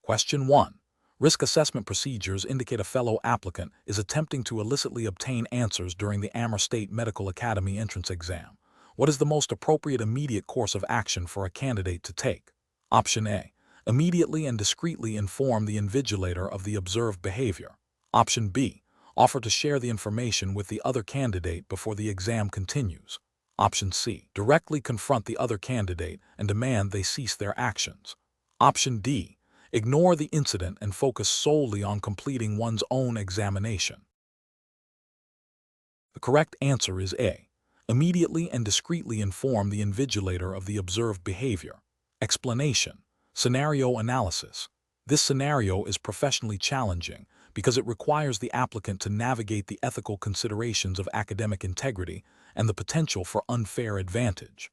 Question 1. Risk assessment procedures indicate a fellow applicant is attempting to illicitly obtain answers during the Amur State Medical Academy entrance exam. What is the most appropriate immediate course of action for a candidate to take? Option A. Immediately and discreetly inform the invigilator of the observed behavior. Option B. Offer to share the information with the other candidate before the exam continues. Option C. Directly confront the other candidate and demand they cease their actions. Option D. Ignore the incident and focus solely on completing one's own examination. The correct answer is A. Immediately and discreetly inform the invigilator of the observed behavior. Explanation. Scenario analysis. This scenario is professionally challenging because it requires the applicant to navigate the ethical considerations of academic integrity and the potential for unfair advantage.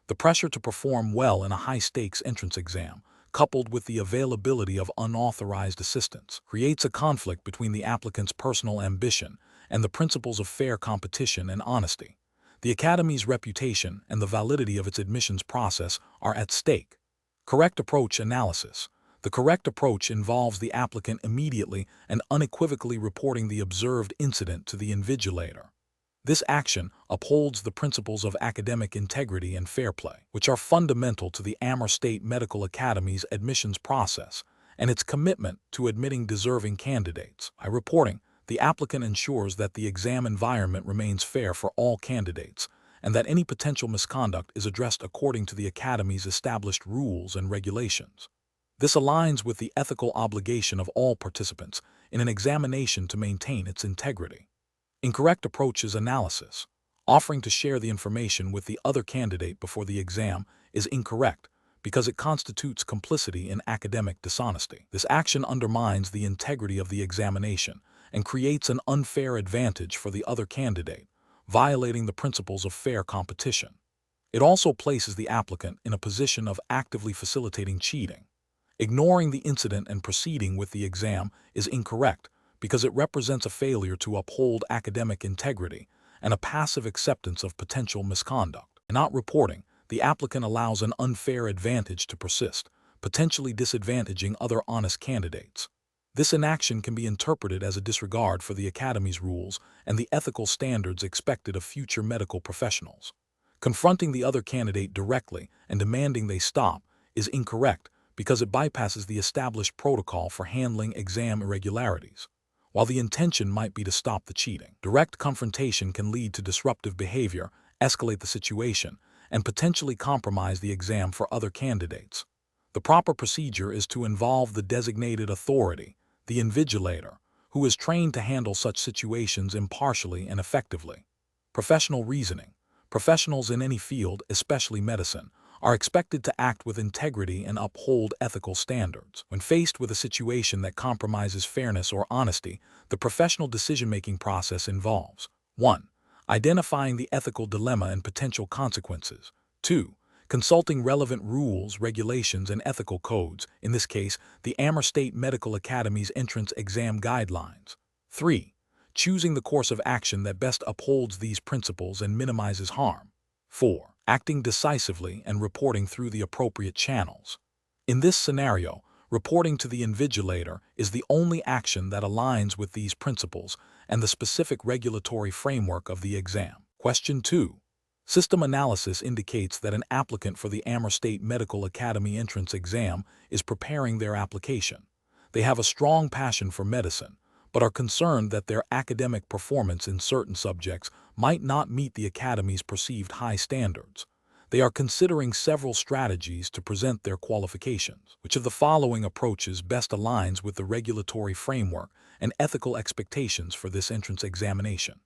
The pressure to perform well in a high-stakes entrance exam, coupled with the availability of unauthorized assistance, creates a conflict between the applicant's personal ambition and the principles of fair competition and honesty. The Academy's reputation and the validity of its admissions process are at stake. Correct approach analysis. The correct approach involves the applicant immediately and unequivocally reporting the observed incident to the invigilator. This action upholds the principles of academic integrity and fair play, which are fundamental to the Amur State Medical Academy's admissions process and its commitment to admitting deserving candidates. By reporting, the applicant ensures that the exam environment remains fair for all candidates and that any potential misconduct is addressed according to the Academy's established rules and regulations. This aligns with the ethical obligation of all participants in an examination to maintain its integrity. Incorrect approach is analysis. Offering to share the information with the other candidate before the exam is incorrect because it constitutes complicity in academic dishonesty. This action undermines the integrity of the examination and creates an unfair advantage for the other candidate, violating the principles of fair competition. It also places the applicant in a position of actively facilitating cheating. Ignoring the incident and proceeding with the exam is incorrect because it represents a failure to uphold academic integrity and a passive acceptance of potential misconduct. In not reporting, the applicant allows an unfair advantage to persist, potentially disadvantaging other honest candidates. This inaction can be interpreted as a disregard for the Academy's rules and the ethical standards expected of future medical professionals. Confronting the other candidate directly and demanding they stop is incorrect because it bypasses the established protocol for handling exam irregularities. While the intention might be to stop the cheating, direct confrontation can lead to disruptive behavior, escalate the situation, and potentially compromise the exam for other candidates. The proper procedure is to involve the designated authority, the invigilator, who is trained to handle such situations impartially and effectively. Professional reasoning. Professionals in any field, especially medicine, are expected to act with integrity and uphold ethical standards. When faced with a situation that compromises fairness or honesty, the professional decision-making process involves 1. Identifying the ethical dilemma and potential consequences. 2. Consulting relevant rules, regulations, and ethical codes, in this case, the Amur State Medical Academy's entrance exam guidelines. 3. Choosing the course of action that best upholds these principles and minimizes harm. 4. Acting decisively and reporting through the appropriate channels. In this scenario, reporting to the invigilator is the only action that aligns with these principles and the specific regulatory framework of the exam. Question 2. System analysis indicates that an applicant for the Amur State Medical Academy entrance exam is preparing their application. They have a strong passion for medicine, but are concerned that their academic performance in certain subjects might not meet the Academy's perceived high standards. They are considering several strategies to present their qualifications. Which of the following approaches best aligns with the regulatory framework and ethical expectations for this entrance examination?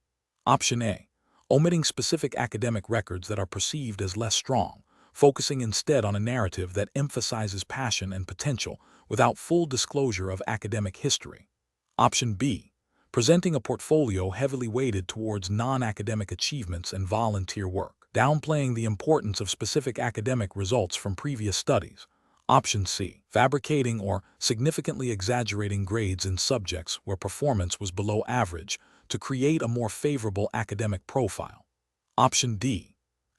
Option A. Omitting specific academic records that are perceived as less strong, focusing instead on a narrative that emphasizes passion and potential without full disclosure of academic history. Option B. Presenting a portfolio heavily weighted towards non-academic achievements and volunteer work, downplaying the importance of specific academic results from previous studies. Option C. Fabricating or significantly exaggerating grades in subjects where performance was below average to create a more favorable academic profile. Option D.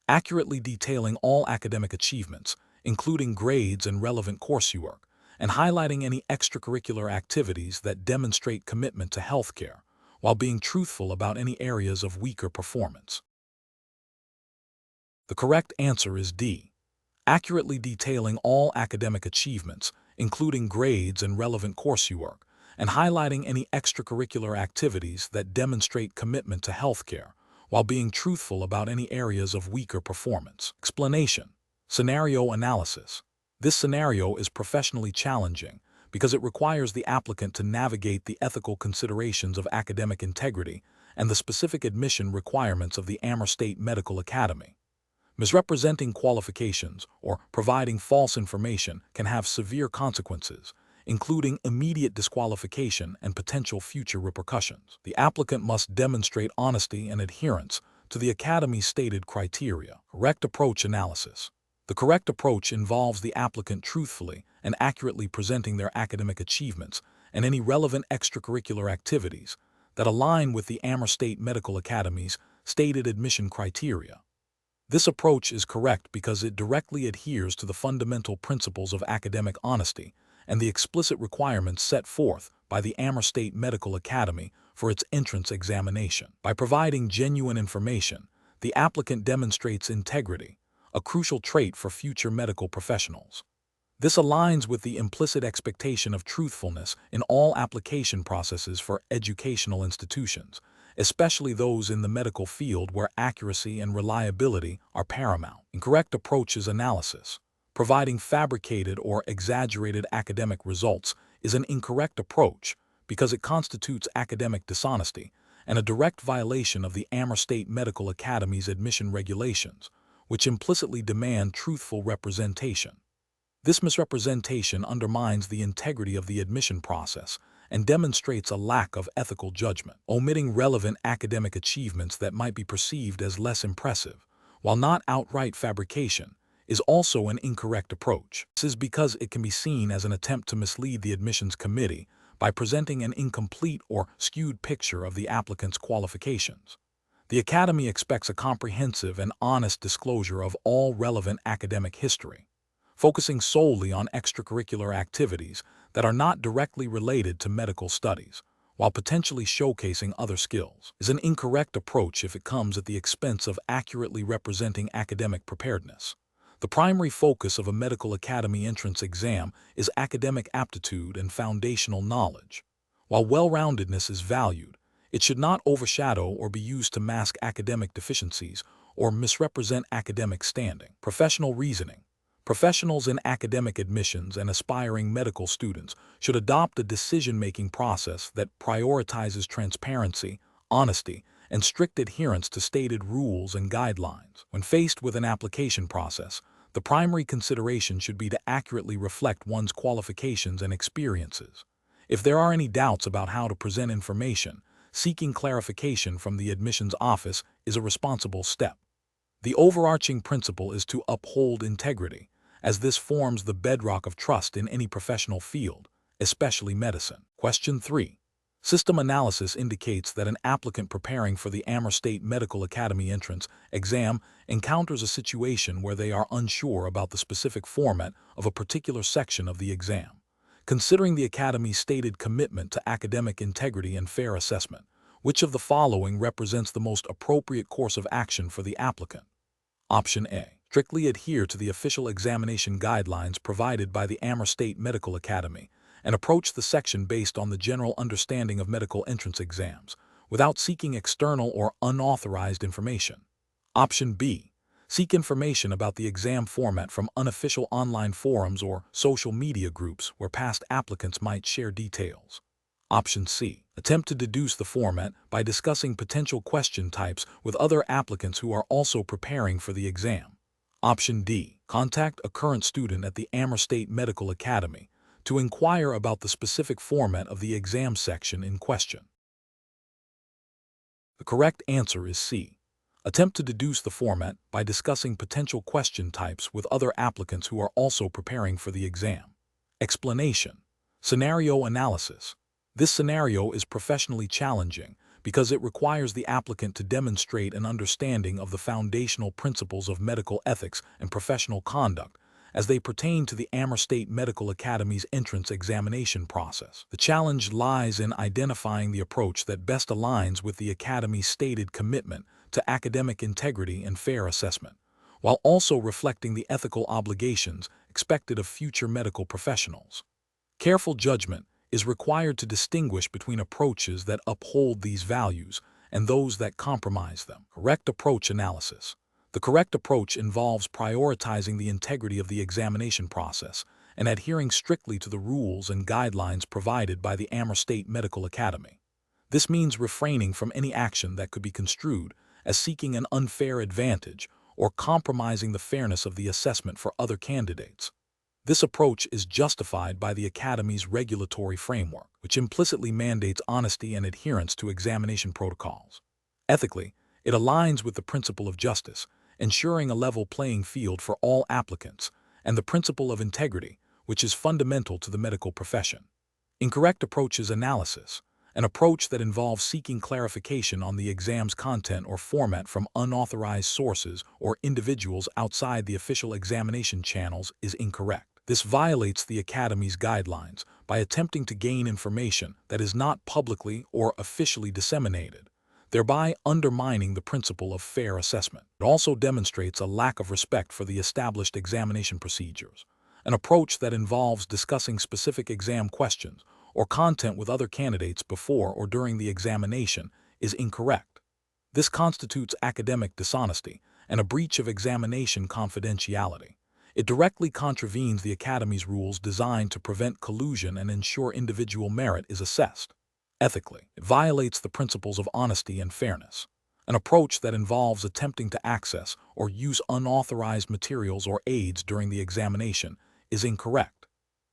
Accurately detailing all academic achievements, including grades and relevant coursework, and highlighting any extracurricular activities that demonstrate commitment to healthcare, while being truthful about any areas of weaker performance. The correct answer is D. Accurately detailing all academic achievements, including grades and relevant coursework, and highlighting any extracurricular activities that demonstrate commitment to healthcare, while being truthful about any areas of weaker performance. Explanation. Scenario analysis. This scenario is professionally challenging because it requires the applicant to navigate the ethical considerations of academic integrity and the specific admission requirements of the Amur State Medical Academy. Misrepresenting qualifications or providing false information can have severe consequences, including immediate disqualification and potential future repercussions. The applicant must demonstrate honesty and adherence to the Academy's stated criteria. Correct approach analysis. The correct approach involves the applicant truthfully and accurately presenting their academic achievements and any relevant extracurricular activities that align with the Amur State Medical Academy's stated admission criteria. This approach is correct because it directly adheres to the fundamental principles of academic honesty and the explicit requirements set forth by the Amur State Medical Academy for its entrance examination. By providing genuine information, the applicant demonstrates integrity, a crucial trait for future medical professionals. This aligns with the implicit expectation of truthfulness in all application processes for educational institutions, especially those in the medical field where accuracy and reliability are paramount. Incorrect approaches analysis. Providing fabricated or exaggerated academic results is an incorrect approach because it constitutes academic dishonesty and a direct violation of the Amur State Medical Academy's admission regulations, which implicitly demand truthful representation. This misrepresentation undermines the integrity of the admission process and demonstrates a lack of ethical judgment. Omitting relevant academic achievements that might be perceived as less impressive, while not outright fabrication, is also an incorrect approach. This is because it can be seen as an attempt to mislead the admissions committee by presenting an incomplete or skewed picture of the applicant's qualifications. The Academy expects a comprehensive and honest disclosure of all relevant academic history, focusing solely on extracurricular activities that are not directly related to medical studies, while potentially showcasing other skills, is an incorrect approach if it comes at the expense of accurately representing academic preparedness. The primary focus of a medical academy entrance exam is academic aptitude and foundational knowledge. While well-roundedness is valued, it should not overshadow or be used to mask academic deficiencies or misrepresent academic standing. Professional reasoning. Professionals in academic admissions and aspiring medical students should adopt a decision-making process that prioritizes transparency, honesty, and strict adherence to stated rules and guidelines. When faced with an application process, the primary consideration should be to accurately reflect one's qualifications and experiences. If there are any doubts about how to present information, seeking clarification from the admissions office is a responsible step. The overarching principle is to uphold integrity, as this forms the bedrock of trust in any professional field, especially medicine. Question 3. System analysis indicates that an applicant preparing for the Amur State Medical Academy entrance exam encounters a situation where they are unsure about the specific format of a particular section of the exam. Considering the Academy's stated commitment to academic integrity and fair assessment, which of the following represents the most appropriate course of action for the applicant? Option A. Strictly adhere to the official examination guidelines provided by the Amur State Medical Academy and approach the section based on the general understanding of medical entrance exams, without seeking external or unauthorized information. Option B. Seek information about the exam format from unofficial online forums or social media groups where past applicants might share details. Option C. Attempt to deduce the format by discussing potential question types with other applicants who are also preparing for the exam. Option D. Contact a current student at the Amur State Medical Academy to inquire about the specific format of the exam section in question. The correct answer is C. Attempt to deduce the format by discussing potential question types with other applicants who are also preparing for the exam. Explanation. Scenario analysis. This scenario is professionally challenging because it requires the applicant to demonstrate an understanding of the foundational principles of medical ethics and professional conduct as they pertain to the Amur State Medical Academy's entrance examination process. The challenge lies in identifying the approach that best aligns with the Academy's stated commitment to academic integrity and fair assessment, while also reflecting the ethical obligations expected of future medical professionals. Careful judgment is required to distinguish between approaches that uphold these values and those that compromise them. Correct approach analysis. The correct approach involves prioritizing the integrity of the examination process and adhering strictly to the rules and guidelines provided by the Amur State Medical Academy. This means refraining from any action that could be construed as seeking an unfair advantage or compromising the fairness of the assessment for other candidates. This approach is justified by the Academy's regulatory framework, which implicitly mandates honesty and adherence to examination protocols. Ethically, it aligns with the principle of justice, ensuring a level playing field for all applicants, and the principle of integrity, which is fundamental to the medical profession. Incorrect approaches analysis. An approach that involves seeking clarification on the exam's content or format from unauthorized sources or individuals outside the official examination channels is incorrect. This violates the Academy's guidelines by attempting to gain information that is not publicly or officially disseminated, thereby undermining the principle of fair assessment. It also demonstrates a lack of respect for the established examination procedures. An approach that involves discussing specific exam questions or content with other candidates before or during the examination is incorrect. This constitutes academic dishonesty and a breach of examination confidentiality. It directly contravenes the Academy's rules designed to prevent collusion and ensure individual merit is assessed. Ethically, it violates the principles of honesty and fairness. An approach that involves attempting to access or use unauthorized materials or aids during the examination is incorrect.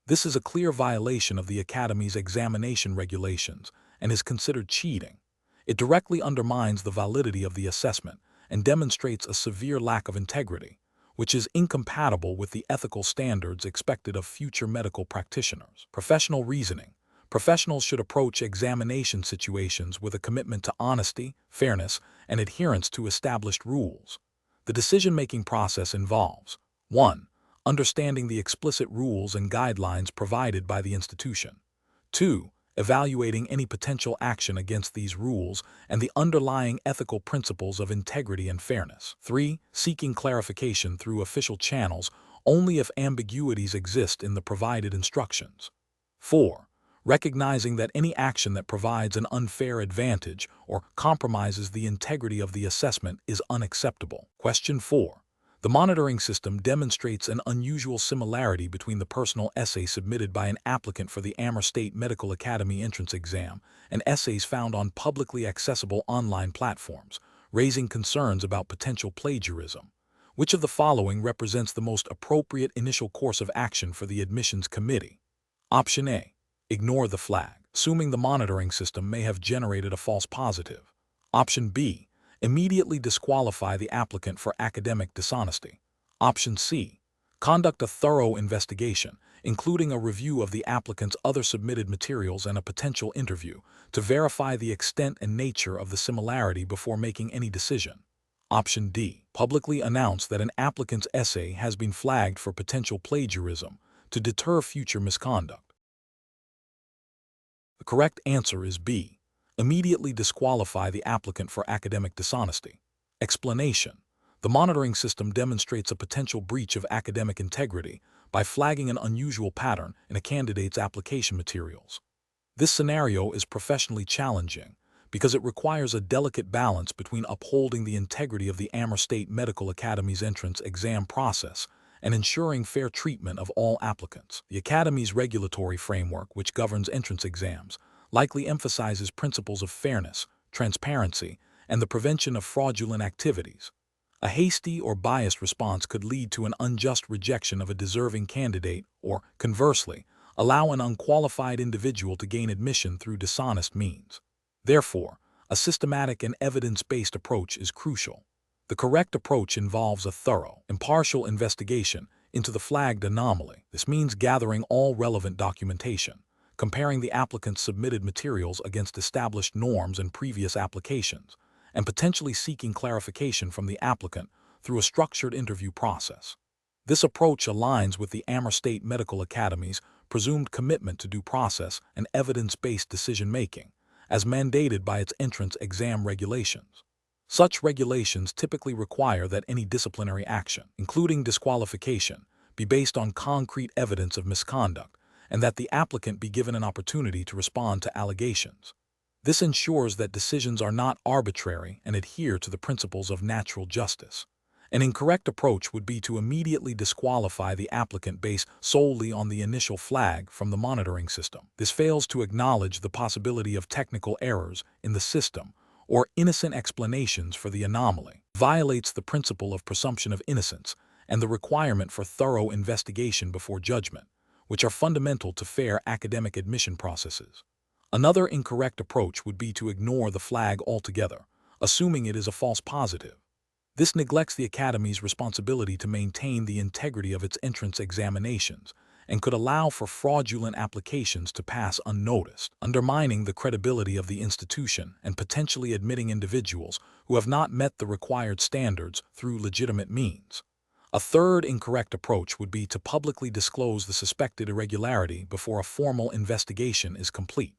This is a clear violation of the Academy's examination regulations and is considered cheating. It directly undermines the validity of the assessment and demonstrates a severe lack of integrity, which is incompatible with the ethical standards expected of future medical practitioners. Professional reasoning. Professionals should approach examination situations with a commitment to honesty, fairness, and adherence to established rules. The decision-making process involves 1. Understanding the explicit rules and guidelines provided by the institution. 2. Evaluating any potential action against these rules and the underlying ethical principles of integrity and fairness. 3. Seeking clarification through official channels only if ambiguities exist in the provided instructions. 4. Recognizing that any action that provides an unfair advantage or compromises the integrity of the assessment is unacceptable. Question 4. The monitoring system demonstrates an unusual similarity between the personal essay submitted by an applicant for the Amur State Medical Academy entrance exam and essays found on publicly accessible online platforms, raising concerns about potential plagiarism. Which of the following represents the most appropriate initial course of action for the admissions committee? Option A. Ignore the flag, assuming the monitoring system may have generated a false positive. Option B. Immediately disqualify the applicant for academic dishonesty. Option C. Conduct a thorough investigation, including a review of the applicant's other submitted materials and a potential interview, to verify the extent and nature of the similarity before making any decision. Option D. Publicly announce that an applicant's essay has been flagged for potential plagiarism to deter future misconduct. The correct answer is B. Immediately disqualify the applicant for academic dishonesty. Explanation. The monitoring system demonstrates a potential breach of academic integrity by flagging an unusual pattern in a candidate's application materials. This scenario is professionally challenging because it requires a delicate balance between upholding the integrity of the Amur State Medical Academy's entrance exam process and ensuring fair treatment of all applicants. The Academy's regulatory framework, which governs entrance exams, likely emphasizes principles of fairness, transparency, and the prevention of fraudulent activities. A hasty or biased response could lead to an unjust rejection of a deserving candidate or, conversely, allow an unqualified individual to gain admission through dishonest means. Therefore, a systematic and evidence-based approach is crucial. The correct approach involves a thorough, impartial investigation into the flagged anomaly. This means gathering all relevant documentation, comparing the applicant's submitted materials against established norms and previous applications, and potentially seeking clarification from the applicant through a structured interview process. This approach aligns with the Amur State Medical Academy's presumed commitment to due process and evidence-based decision-making, as mandated by its entrance exam regulations. Such regulations typically require that any disciplinary action, including disqualification, be based on concrete evidence of misconduct, and that the applicant be given an opportunity to respond to allegations. This ensures that decisions are not arbitrary and adhere to the principles of natural justice. An incorrect approach would be to immediately disqualify the applicant based solely on the initial flag from the monitoring system. This fails to acknowledge the possibility of technical errors in the system or innocent explanations for the anomaly, violates the principle of presumption of innocence and the requirement for thorough investigation before judgment, which are fundamental to fair academic admission processes. Another incorrect approach would be to ignore the flag altogether, assuming it is a false positive. This neglects the Academy's responsibility to maintain the integrity of its entrance examinations and could allow for fraudulent applications to pass unnoticed, undermining the credibility of the institution and potentially admitting individuals who have not met the required standards through legitimate means. A third incorrect approach would be to publicly disclose the suspected irregularity before a formal investigation is complete.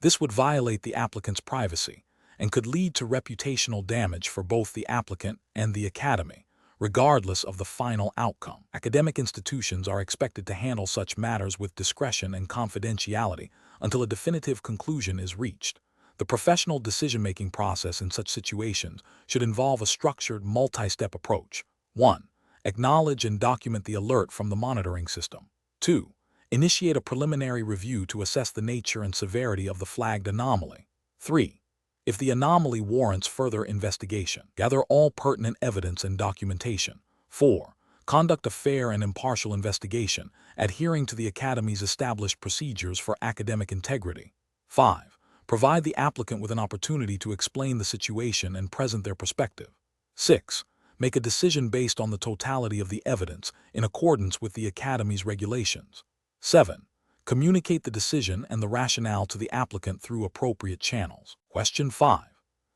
This would violate the applicant's privacy and could lead to reputational damage for both the applicant and the Academy, regardless of the final outcome. Academic institutions are expected to handle such matters with discretion and confidentiality until a definitive conclusion is reached. The professional decision-making process in such situations should involve a structured, multi-step approach. 1. Acknowledge and document the alert from the monitoring system. 2. Initiate a preliminary review to assess the nature and severity of the flagged anomaly. 3. If the anomaly warrants further investigation, gather all pertinent evidence and documentation. 4. Conduct a fair and impartial investigation, adhering to the Academy's established procedures for academic integrity. 5. Provide the applicant with an opportunity to explain the situation and present their perspective. 6. Make a decision based on the totality of the evidence in accordance with the Academy's regulations. 7. Communicate the decision and the rationale to the applicant through appropriate channels. Question 5.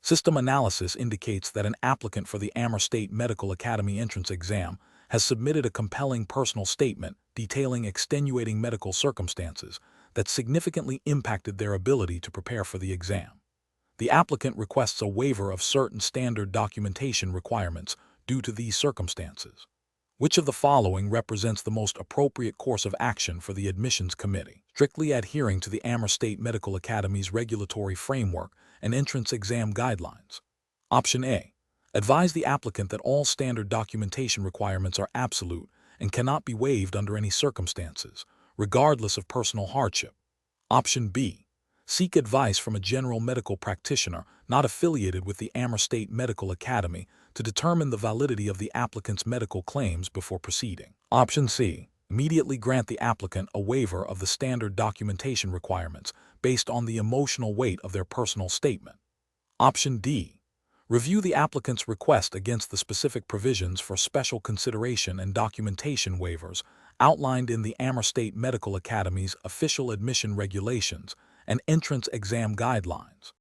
System analysis indicates that an applicant for the Amur State Medical Academy entrance exam has submitted a compelling personal statement detailing extenuating medical circumstances that significantly impacted their ability to prepare for the exam. The applicant requests a waiver of certain standard documentation requirements due to these circumstances. Which of the following represents the most appropriate course of action for the admissions committee? Strictly adhering to the Amur State Medical Academy's regulatory framework and entrance exam guidelines. Option A. Advise the applicant that all standard documentation requirements are absolute and cannot be waived under any circumstances, regardless of personal hardship. Option B. Seek advice from a general medical practitioner not affiliated with the Amur State Medical Academy to determine the validity of the applicant's medical claims before proceeding. Option C. Immediately grant the applicant a waiver of the standard documentation requirements based on the emotional weight of their personal statement. Option D. Review the applicant's request against the specific provisions for special consideration and documentation waivers outlined in the Amur State Medical Academy's official admission regulations and entrance exam guidelines.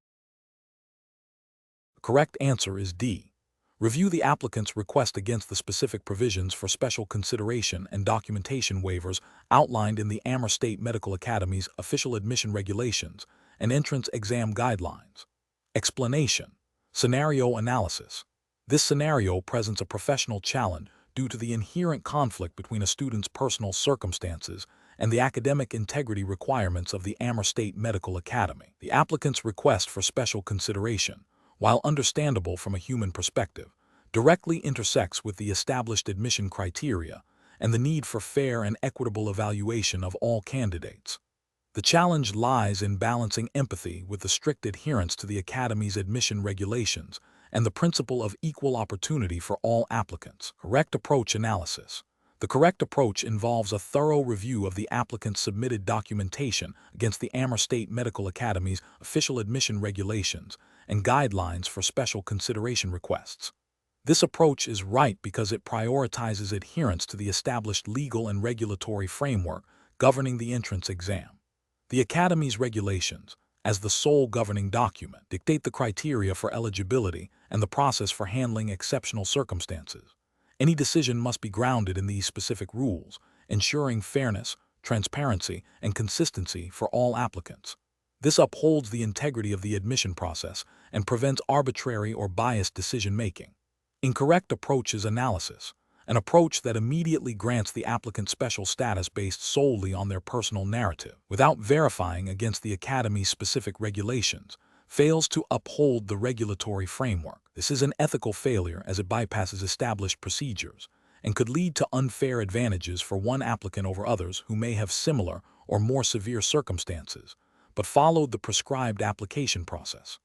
The correct answer is D. Review the applicant's request against the specific provisions for special consideration and documentation waivers outlined in the Amur State Medical Academy's official admission regulations and entrance exam guidelines. Explanation. Scenario analysis. This scenario presents a professional challenge due to the inherent conflict between a student's personal circumstances and the academic integrity requirements of the Amur State Medical Academy. The applicant's request for special consideration, while understandable from a human perspective, directly intersects with the established admission criteria and the need for fair and equitable evaluation of all candidates. The challenge lies in balancing empathy with the strict adherence to the Academy's admission regulations and the principle of equal opportunity for all applicants. Correct approach analysis. The correct approach involves a thorough review of the applicant's submitted documentation against the Amur State Medical Academy's official admission regulations and guidelines for special consideration requests. This approach is right because it prioritizes adherence to the established legal and regulatory framework governing the entrance exam. The Academy's regulations, as the sole governing document, dictate the criteria for eligibility and the process for handling exceptional circumstances. Any decision must be grounded in these specific rules, ensuring fairness, transparency, and consistency for all applicants. This upholds the integrity of the admission process and prevents arbitrary or biased decision-making. Incorrect approach is analysis, an approach that immediately grants the applicant special status based solely on their personal narrative, without verifying against the Academy's specific regulations, fails to uphold the regulatory framework. This is an ethical failure as it bypasses established procedures and could lead to unfair advantages for one applicant over others who may have similar or more severe circumstances, but followed the prescribed application process.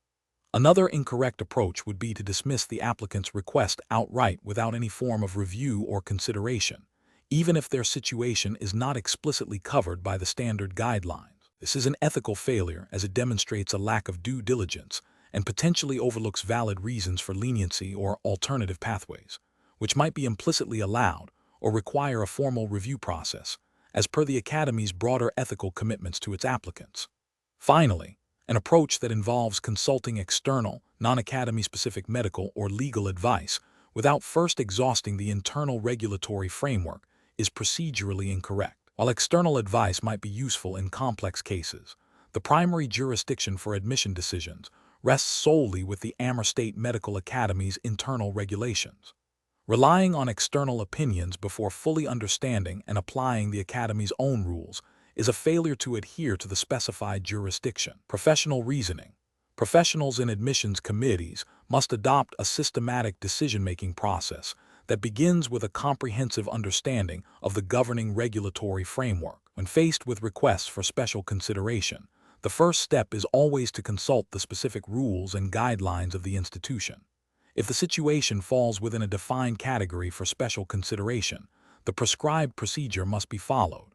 Another incorrect approach would be to dismiss the applicant's request outright without any form of review or consideration, even if their situation is not explicitly covered by the standard guidelines. This is an ethical failure as it demonstrates a lack of due diligence and potentially overlooks valid reasons for leniency or alternative pathways, which might be implicitly allowed or require a formal review process, as per the Academy's broader ethical commitments to its applicants. Finally, an approach that involves consulting external, non-Academy-specific medical or legal advice without first exhausting the internal regulatory framework is procedurally incorrect. While external advice might be useful in complex cases, the primary jurisdiction for admission decisions rests solely with the Amur State Medical Academy's internal regulations. Relying on external opinions before fully understanding and applying the Academy's own rules is a failure to adhere to the specified jurisdiction. Professional reasoning. Professionals in admissions committees must adopt a systematic decision-making process that begins with a comprehensive understanding of the governing regulatory framework. When faced with requests for special consideration, the first step is always to consult the specific rules and guidelines of the institution. If the situation falls within a defined category for special consideration, the prescribed procedure must be followed.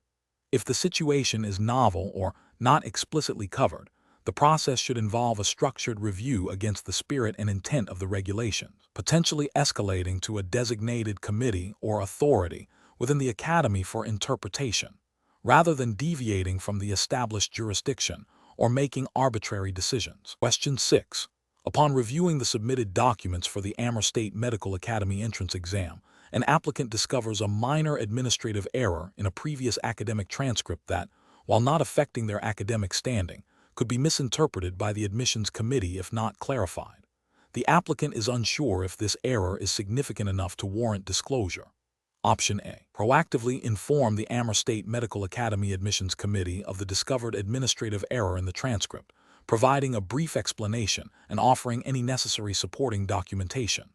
If the situation is novel or not explicitly covered, the process should involve a structured review against the spirit and intent of the regulations, potentially escalating to a designated committee or authority within the Academy for interpretation, rather than deviating from the established jurisdiction or making arbitrary decisions. Question 6. Upon reviewing the submitted documents for the Amur State Medical Academy entrance exam, an applicant discovers a minor administrative error in a previous academic transcript that, while not affecting their academic standing, could be misinterpreted by the admissions committee if not clarified. The applicant is unsure if this error is significant enough to warrant disclosure. Option A. Proactively inform the Amur State Medical Academy Admissions Committee of the discovered administrative error in the transcript, providing a brief explanation and offering any necessary supporting documentation.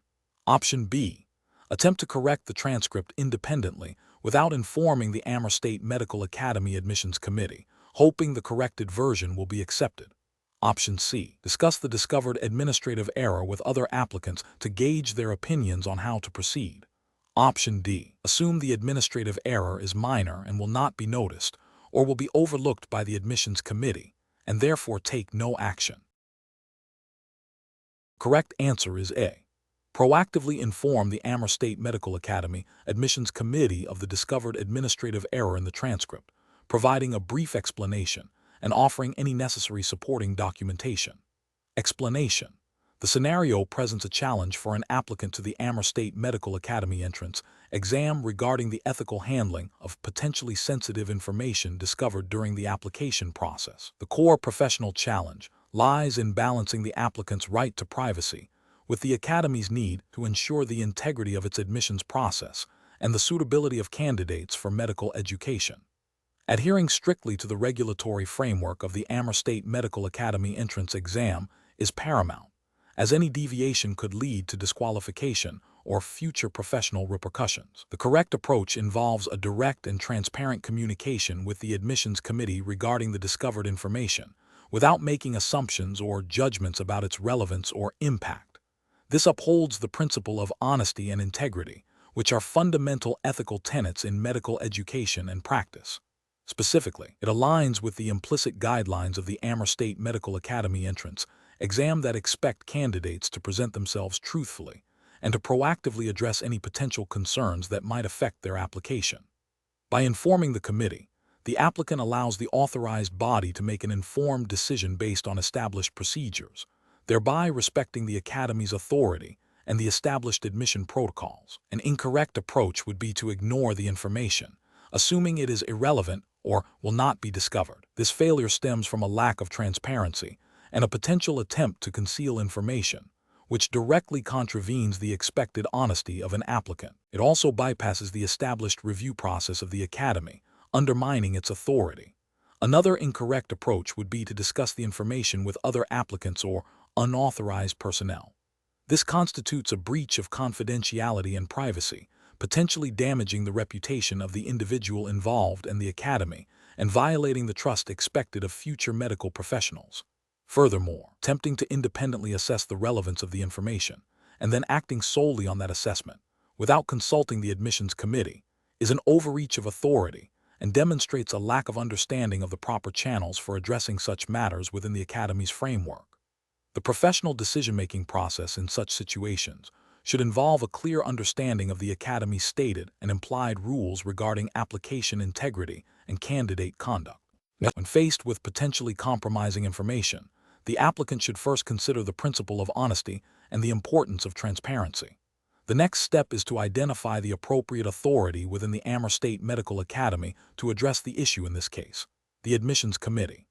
Option B. Attempt to correct the transcript independently without informing the Amur State Medical Academy Admissions Committee, hoping the corrected version will be accepted. Option C. Discuss the discovered administrative error with other applicants to gauge their opinions on how to proceed. Option D. Assume the administrative error is minor and will not be noticed, or will be overlooked by the admissions committee, and therefore take no action. Correct answer is A. Proactively inform the Amur State Medical Academy Admissions Committee of the discovered administrative error in the transcript, providing a brief explanation and offering any necessary supporting documentation. Explanation. The scenario presents a challenge for an applicant to the Amur State Medical Academy entrance exam regarding the ethical handling of potentially sensitive information discovered during the application process. The core professional challenge lies in balancing the applicant's right to privacy with the Academy's need to ensure the integrity of its admissions process and the suitability of candidates for medical education. Adhering strictly to the regulatory framework of the Amur State Medical Academy entrance exam is paramount, as any deviation could lead to disqualification or future professional repercussions. The correct approach involves a direct and transparent communication with the admissions committee regarding the discovered information, without making assumptions or judgments about its relevance or impact. This upholds the principle of honesty and integrity, which are fundamental ethical tenets in medical education and practice. Specifically, it aligns with the implicit guidelines of the Amur State Medical Academy entrance exam that expect candidates to present themselves truthfully and to proactively address any potential concerns that might affect their application. By informing the committee, the applicant allows the authorized body to make an informed decision based on established procedures, thereby respecting the Academy's authority and the established admission protocols. An incorrect approach would be to ignore the information, assuming it is irrelevant or will not be discovered. This failure stems from a lack of transparency and a potential attempt to conceal information, which directly contravenes the expected honesty of an applicant. It also bypasses the established review process of the academy, undermining its authority. Another incorrect approach would be to discuss the information with other applicants or unauthorized personnel. This constitutes a breach of confidentiality and privacy, potentially damaging the reputation of the individual involved and the academy, and violating the trust expected of future medical professionals. Furthermore, attempting to independently assess the relevance of the information and then acting solely on that assessment, without consulting the admissions committee, is an overreach of authority and demonstrates a lack of understanding of the proper channels for addressing such matters within the academy's framework. The professional decision-making process in such situations should involve a clear understanding of the academy's stated and implied rules regarding application integrity and candidate conduct. When faced with potentially compromising information, the applicant should first consider the principle of honesty and the importance of transparency. The next step is to identify the appropriate authority within the Amur State Medical Academy to address the issue in this case, the admissions committee.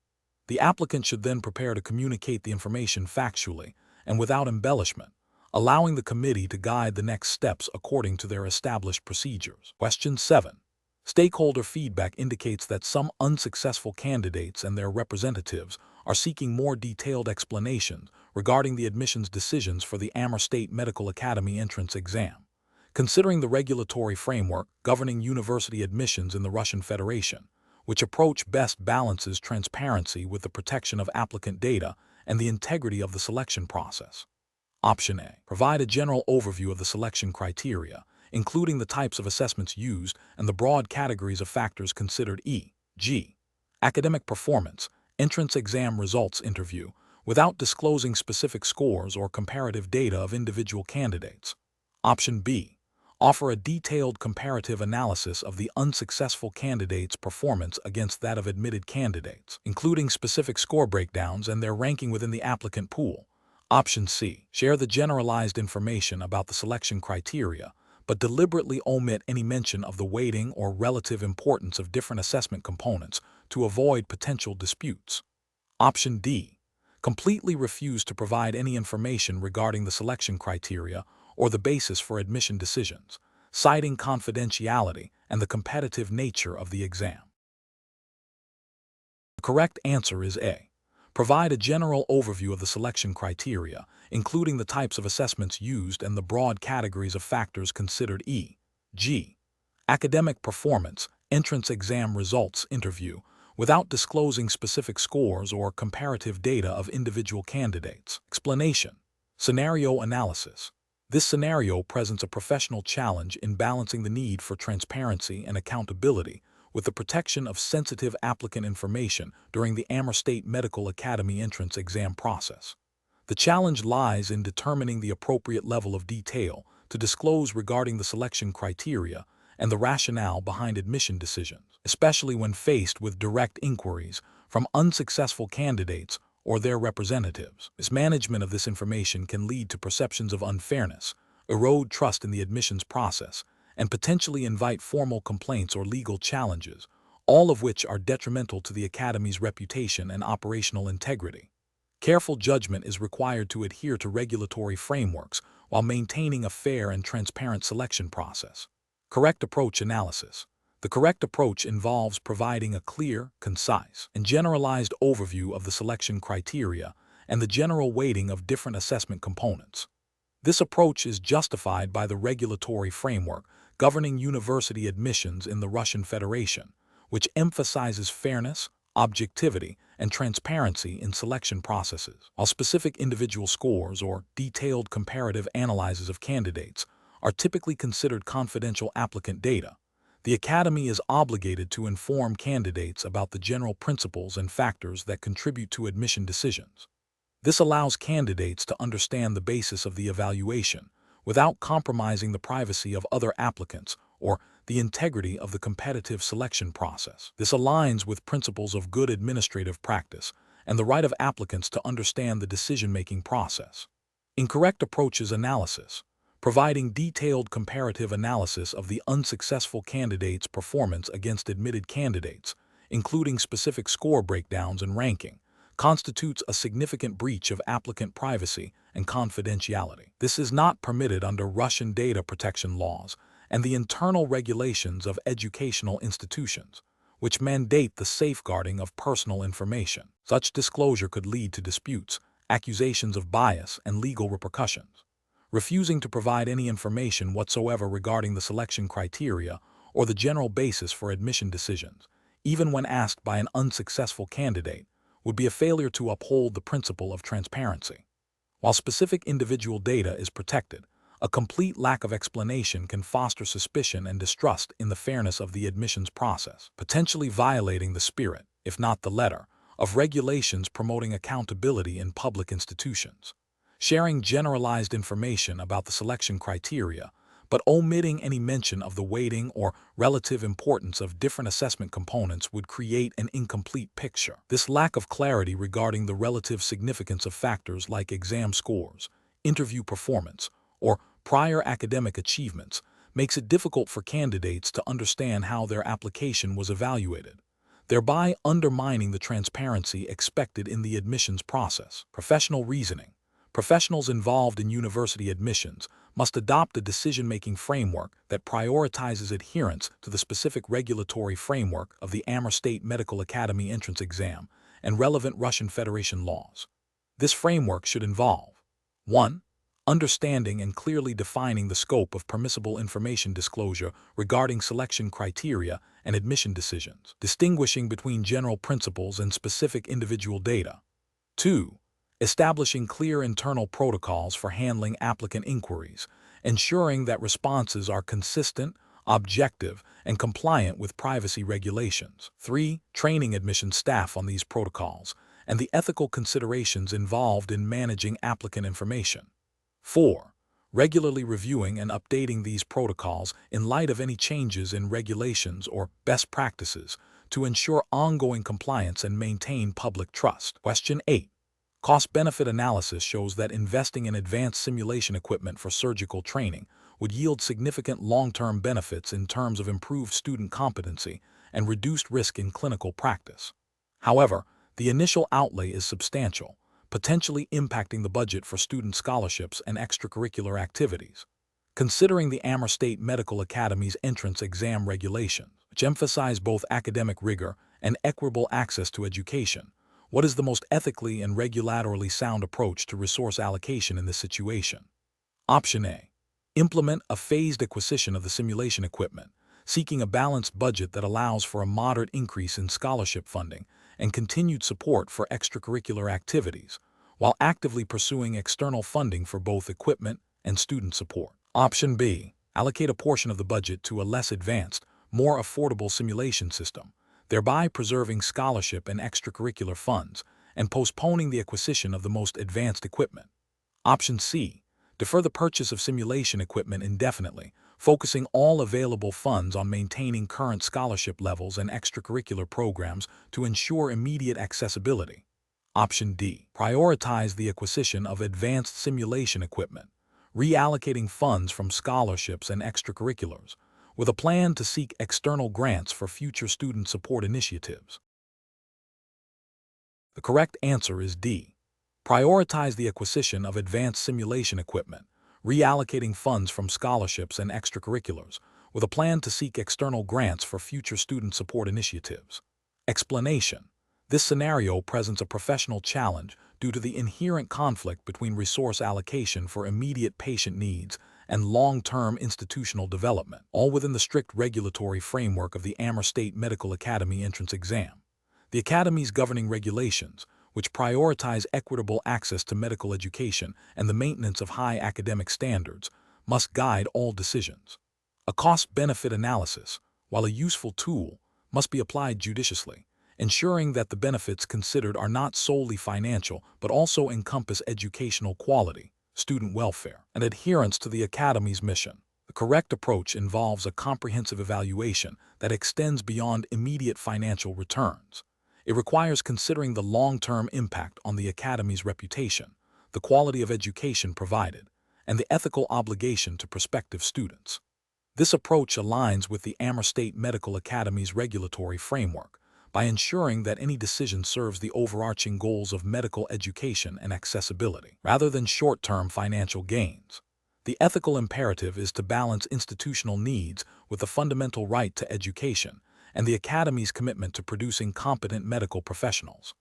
The applicant should then prepare to communicate the information factually and without embellishment, allowing the committee to guide the next steps according to their established procedures. Question 7. Stakeholder feedback indicates that some unsuccessful candidates and their representatives are seeking more detailed explanations regarding the admissions decisions for the Amur State Medical Academy entrance exam. Considering the regulatory framework governing university admissions in the Russian Federation, which approach best balances transparency with the protection of applicant data and the integrity of the selection process. Option A. Provide a general overview of the selection criteria, including the types of assessments used and the broad categories of factors considered, e.g., academic performance, entrance exam results interview, without disclosing specific scores or comparative data of individual candidates. Option B. Offer a detailed comparative analysis of the unsuccessful candidate's performance against that of admitted candidates, including specific score breakdowns and their ranking within the applicant pool. Option C. Share the generalized information about the selection criteria, but deliberately omit any mention of the weighting or relative importance of different assessment components to avoid potential disputes. Option D. Completely refuse to provide any information regarding the selection criteria or the basis for admission decisions, citing confidentiality and the competitive nature of the exam. The correct answer is A. Provide a general overview of the selection criteria, including the types of assessments used and the broad categories of factors considered, e.g., academic performance, entrance exam results interview, without disclosing specific scores or comparative data of individual candidates. Explanation. Scenario analysis. This scenario presents a professional challenge in balancing the need for transparency and accountability with the protection of sensitive applicant information during the Amur State Medical Academy entrance exam process. The challenge lies in determining the appropriate level of detail to disclose regarding the selection criteria and the rationale behind admission decisions, especially when faced with direct inquiries from unsuccessful candidates or their representatives. Mismanagement of this information can lead to perceptions of unfairness, erode trust in the admissions process, and potentially invite formal complaints or legal challenges, all of which are detrimental to the academy's reputation and operational integrity. Careful judgment is required to adhere to regulatory frameworks while maintaining a fair and transparent selection process. Correct approach analysis. The correct approach involves providing a clear, concise, and generalized overview of the selection criteria and the general weighting of different assessment components. This approach is justified by the regulatory framework governing university admissions in the Russian Federation, which emphasizes fairness, objectivity, and transparency in selection processes. While specific individual scores or detailed comparative analyses of candidates are typically considered confidential applicant data, the Academy is obligated to inform candidates about the general principles and factors that contribute to admission decisions. This allows candidates to understand the basis of the evaluation without compromising the privacy of other applicants or the integrity of the competitive selection process. This aligns with principles of good administrative practice and the right of applicants to understand the decision-making process. Incorrect approaches analysis, providing detailed comparative analysis of the unsuccessful candidate's performance against admitted candidates, including specific score breakdowns and ranking, constitutes a significant breach of applicant privacy and confidentiality. This is not permitted under Russian data protection laws and the internal regulations of educational institutions, which mandate the safeguarding of personal information. Such disclosure could lead to disputes, accusations of bias, and legal repercussions. Refusing to provide any information whatsoever regarding the selection criteria or the general basis for admission decisions, even when asked by an unsuccessful candidate, would be a failure to uphold the principle of transparency. While specific individual data is protected, a complete lack of explanation can foster suspicion and distrust in the fairness of the admissions process, potentially violating the spirit, if not the letter, of regulations promoting accountability in public institutions. Sharing generalized information about the selection criteria, but omitting any mention of the weighting or relative importance of different assessment components would create an incomplete picture. This lack of clarity regarding the relative significance of factors like exam scores, interview performance, or prior academic achievements makes it difficult for candidates to understand how their application was evaluated, thereby undermining the transparency expected in the admissions process. Professional reasoning. Professionals involved in university admissions must adopt a decision-making framework that prioritizes adherence to the specific regulatory framework of the Amur State Medical Academy entrance exam and relevant Russian Federation laws. This framework should involve 1. Understanding and clearly defining the scope of permissible information disclosure regarding selection criteria and admission decisions, distinguishing between general principles and specific individual data. 2. Establishing clear internal protocols for handling applicant inquiries, ensuring that responses are consistent, objective, and compliant with privacy regulations. 3. Training admission staff on these protocols and the ethical considerations involved in managing applicant information. 4. Regularly reviewing and updating these protocols in light of any changes in regulations or best practices to ensure ongoing compliance and maintain public trust. Question 8. Cost-benefit analysis shows that investing in advanced simulation equipment for surgical training would yield significant long-term benefits in terms of improved student competency and reduced risk in clinical practice. However, the initial outlay is substantial, potentially impacting the budget for student scholarships and extracurricular activities. Considering the Amur State Medical Academy's entrance exam regulations, which emphasize both academic rigor and equitable access to education, what is the most ethically and regulatorily sound approach to resource allocation in this situation? Option A. Implement a phased acquisition of the simulation equipment, seeking a balanced budget that allows for a moderate increase in scholarship funding and continued support for extracurricular activities, while actively pursuing external funding for both equipment and student support. Option B. Allocate a portion of the budget to a less advanced, more affordable simulation system, thereby preserving scholarship and extracurricular funds and postponing the acquisition of the most advanced equipment. Option C. Defer the purchase of simulation equipment indefinitely, focusing all available funds on maintaining current scholarship levels and extracurricular programs to ensure immediate accessibility. Option D. Prioritize the acquisition of advanced simulation equipment, reallocating funds from scholarships and extracurriculars, with a plan to seek external grants for future student support initiatives. The correct answer is D. Prioritize the acquisition of advanced simulation equipment, reallocating funds from scholarships and extracurriculars, with a plan to seek external grants for future student support initiatives. Explanation. This scenario presents a professional challenge due to the inherent conflict between resource allocation for immediate patient needs and long-term institutional development, all within the strict regulatory framework of the Amur State Medical Academy entrance exam. The Academy's governing regulations, which prioritize equitable access to medical education and the maintenance of high academic standards, must guide all decisions. A cost-benefit analysis, while a useful tool, must be applied judiciously, ensuring that the benefits considered are not solely financial but also encompass educational quality, student welfare, and adherence to the Academy's mission. The correct approach involves a comprehensive evaluation that extends beyond immediate financial returns. It requires considering the long-term impact on the Academy's reputation, the quality of education provided, and the ethical obligation to prospective students. This approach aligns with the Amur State Medical Academy's regulatory framework by ensuring that any decision serves the overarching goals of medical education and accessibility, rather than short-term financial gains. The ethical imperative is to balance institutional needs with the fundamental right to education and the Academy's commitment to producing competent medical professionals.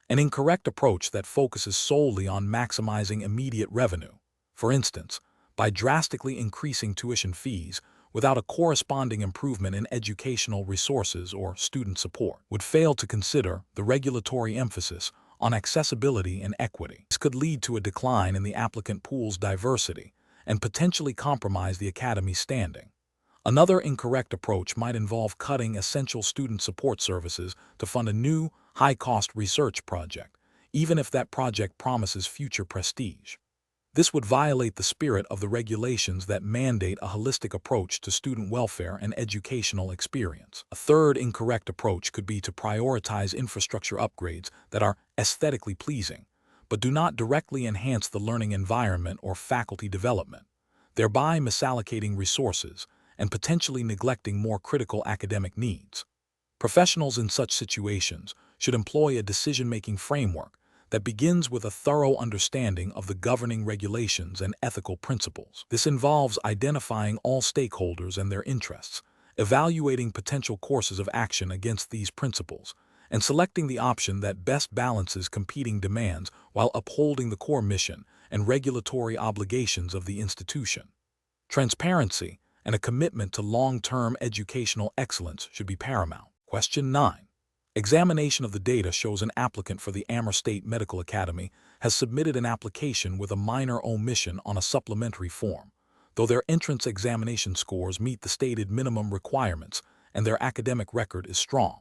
An incorrect approach that focuses solely on maximizing immediate revenue, for instance, by drastically increasing tuition fees without a corresponding improvement in educational resources or student support, would fail to consider the regulatory emphasis on accessibility and equity. This could lead to a decline in the applicant pool's diversity and potentially compromise the Academy's standing. Another incorrect approach might involve cutting essential student support services to fund a new, high-cost research project, even if that project promises future prestige. This would violate the spirit of the regulations that mandate a holistic approach to student welfare and educational experience. A third incorrect approach could be to prioritize infrastructure upgrades that are aesthetically pleasing, but do not directly enhance the learning environment or faculty development, thereby misallocating resources and potentially neglecting more critical academic needs. Professionals in such situations should employ a decision-making framework that begins with a thorough understanding of the governing regulations and ethical principles. This involves identifying all stakeholders and their interests, evaluating potential courses of action against these principles, and selecting the option that best balances competing demands while upholding the core mission and regulatory obligations of the institution. Transparency and a commitment to long-term educational excellence should be paramount. Question 9. Examination of the data shows an applicant for the Amur State Medical Academy has submitted an application with a minor omission on a supplementary form, though their entrance examination scores meet the stated minimum requirements and their academic record is strong.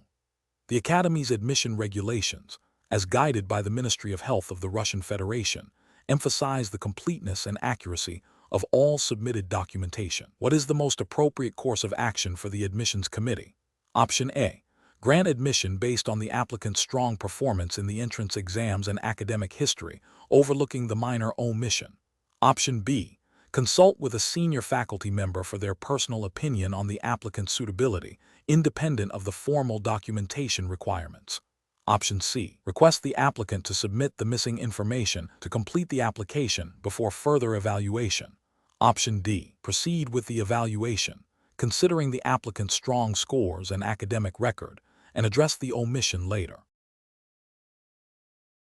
The Academy's admission regulations, as guided by the Ministry of Health of the Russian Federation, emphasize the completeness and accuracy of all submitted documentation. What is the most appropriate course of action for the admissions committee? Option A. Grant admission based on the applicant's strong performance in the entrance exams and academic history, overlooking the minor omission. Option B. Consult with a senior faculty member for their personal opinion on the applicant's suitability, independent of the formal documentation requirements. Option C. Request the applicant to submit the missing information to complete the application before further evaluation. Option D. Proceed with the evaluation, considering the applicant's strong scores and academic record, and address the omission later.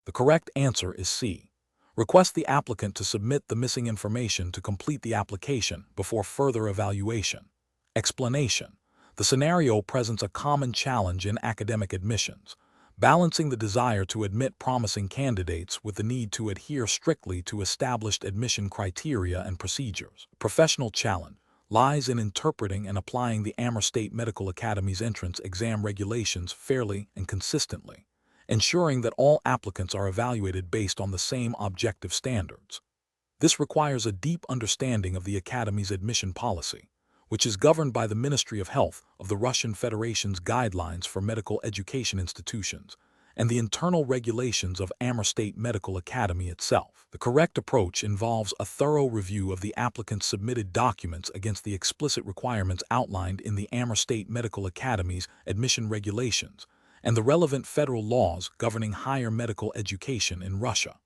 The correct answer is C. Request the applicant to submit the missing information to complete the application before further evaluation. Explanation. The scenario presents a common challenge in academic admissions, balancing the desire to admit promising candidates with the need to adhere strictly to established admission criteria and procedures. The professional challenge lies in interpreting and applying the Amur State Medical Academy's entrance exam regulations fairly and consistently, ensuring that all applicants are evaluated based on the same objective standards. This requires a deep understanding of the Academy's admission policy, which is governed by the Ministry of Health of the Russian Federation's guidelines for medical education institutions, and the internal regulations of Amur State Medical Academy itself. The correct approach involves a thorough review of the applicant's submitted documents against the explicit requirements outlined in the Amur State Medical Academy's admission regulations and the relevant federal laws governing higher medical education in Russia.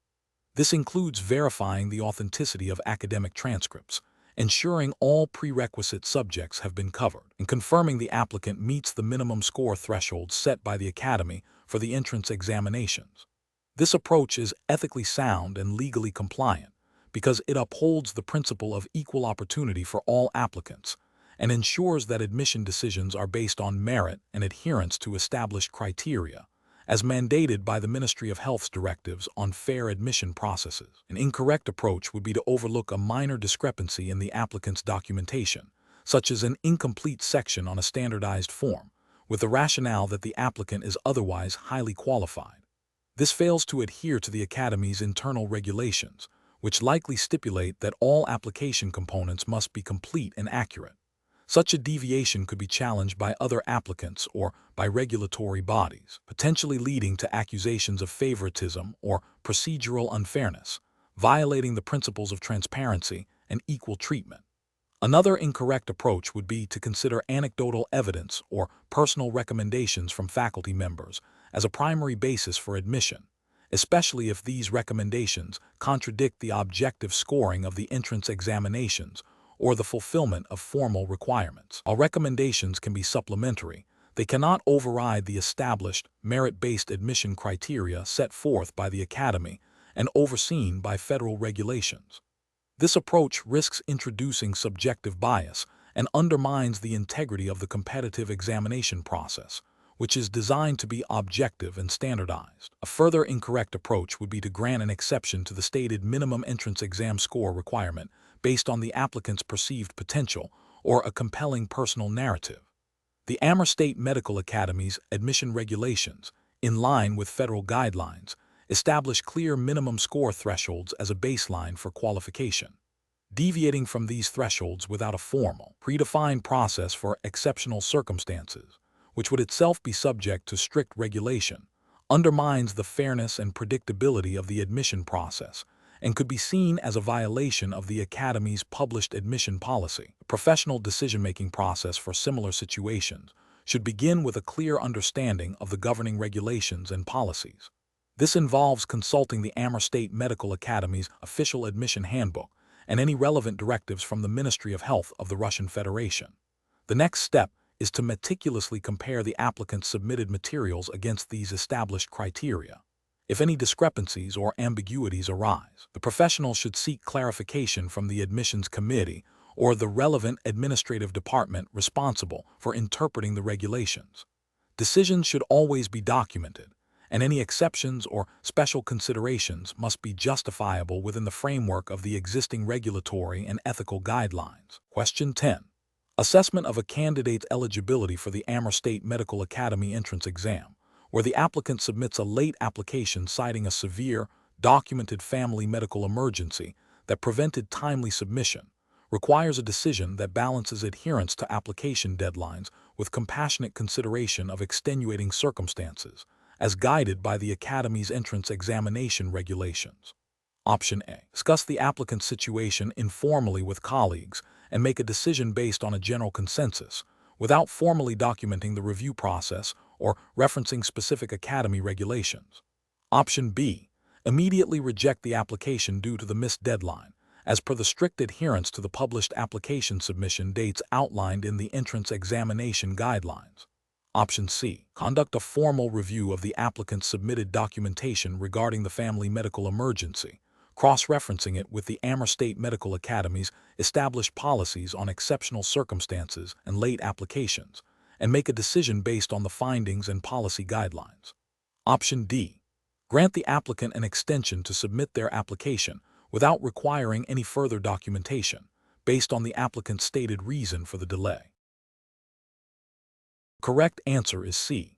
This includes verifying the authenticity of academic transcripts, ensuring all prerequisite subjects have been covered, and confirming the applicant meets the minimum score threshold set by the Academy for the entrance examinations. This approach is ethically sound and legally compliant because it upholds the principle of equal opportunity for all applicants and ensures that admission decisions are based on merit and adherence to established criteria, as mandated by the Ministry of Health's directives on fair admission processes. An incorrect approach would be to overlook a minor discrepancy in the applicant's documentation, such as an incomplete section on a standardized form, with the rationale that the applicant is otherwise highly qualified. This fails to adhere to the Academy's internal regulations, which likely stipulate that all application components must be complete and accurate. Such a deviation could be challenged by other applicants or by regulatory bodies, potentially leading to accusations of favoritism or procedural unfairness, violating the principles of transparency and equal treatment. Another incorrect approach would be to consider anecdotal evidence or personal recommendations from faculty members as a primary basis for admission, especially if these recommendations contradict the objective scoring of the entrance examinations or the fulfillment of formal requirements. While recommendations can be supplementary, they cannot override the established merit-based admission criteria set forth by the Academy and overseen by federal regulations. This approach risks introducing subjective bias and undermines the integrity of the competitive examination process, which is designed to be objective and standardized. A further incorrect approach would be to grant an exception to the stated minimum entrance exam score requirement based on the applicant's perceived potential or a compelling personal narrative. The Amur State Medical Academy's admission regulations, in line with federal guidelines, establish clear minimum score thresholds as a baseline for qualification. Deviating from these thresholds without a formal, predefined process for exceptional circumstances, which would itself be subject to strict regulation, undermines the fairness and predictability of the admission process and could be seen as a violation of the Academy's published admission policy. A professional decision-making process for similar situations should begin with a clear understanding of the governing regulations and policies. This involves consulting the Amur State Medical Academy's official admission handbook and any relevant directives from the Ministry of Health of the Russian Federation. The next step is to meticulously compare the applicant's submitted materials against these established criteria. If any discrepancies or ambiguities arise, the professional should seek clarification from the admissions committee or the relevant administrative department responsible for interpreting the regulations. Decisions should always be documented, and any exceptions or special considerations must be justifiable within the framework of the existing regulatory and ethical guidelines. Question 10. Assessment of a candidate's eligibility for the Amur State Medical Academy entrance exam, where the applicant submits a late application citing a severe, documented family medical emergency that prevented timely submission, requires a decision that balances adherence to application deadlines with compassionate consideration of extenuating circumstances, as guided by the Academy's entrance examination regulations. Option A. Discuss the applicant's situation informally with colleagues and make a decision based on a general consensus, without formally documenting the review process or referencing specific Academy regulations. Option B. Immediately reject the application due to the missed deadline, as per the strict adherence to the published application submission dates outlined in the entrance examination guidelines. Option C. Conduct a formal review of the applicant's submitted documentation regarding the family medical emergency, cross-referencing it with the Amur State Medical Academy's established policies on exceptional circumstances and late applications, and make a decision based on the findings and policy guidelines. Option D. Grant the applicant an extension to submit their application without requiring any further documentation, based on the applicant's stated reason for the delay. The correct answer is C.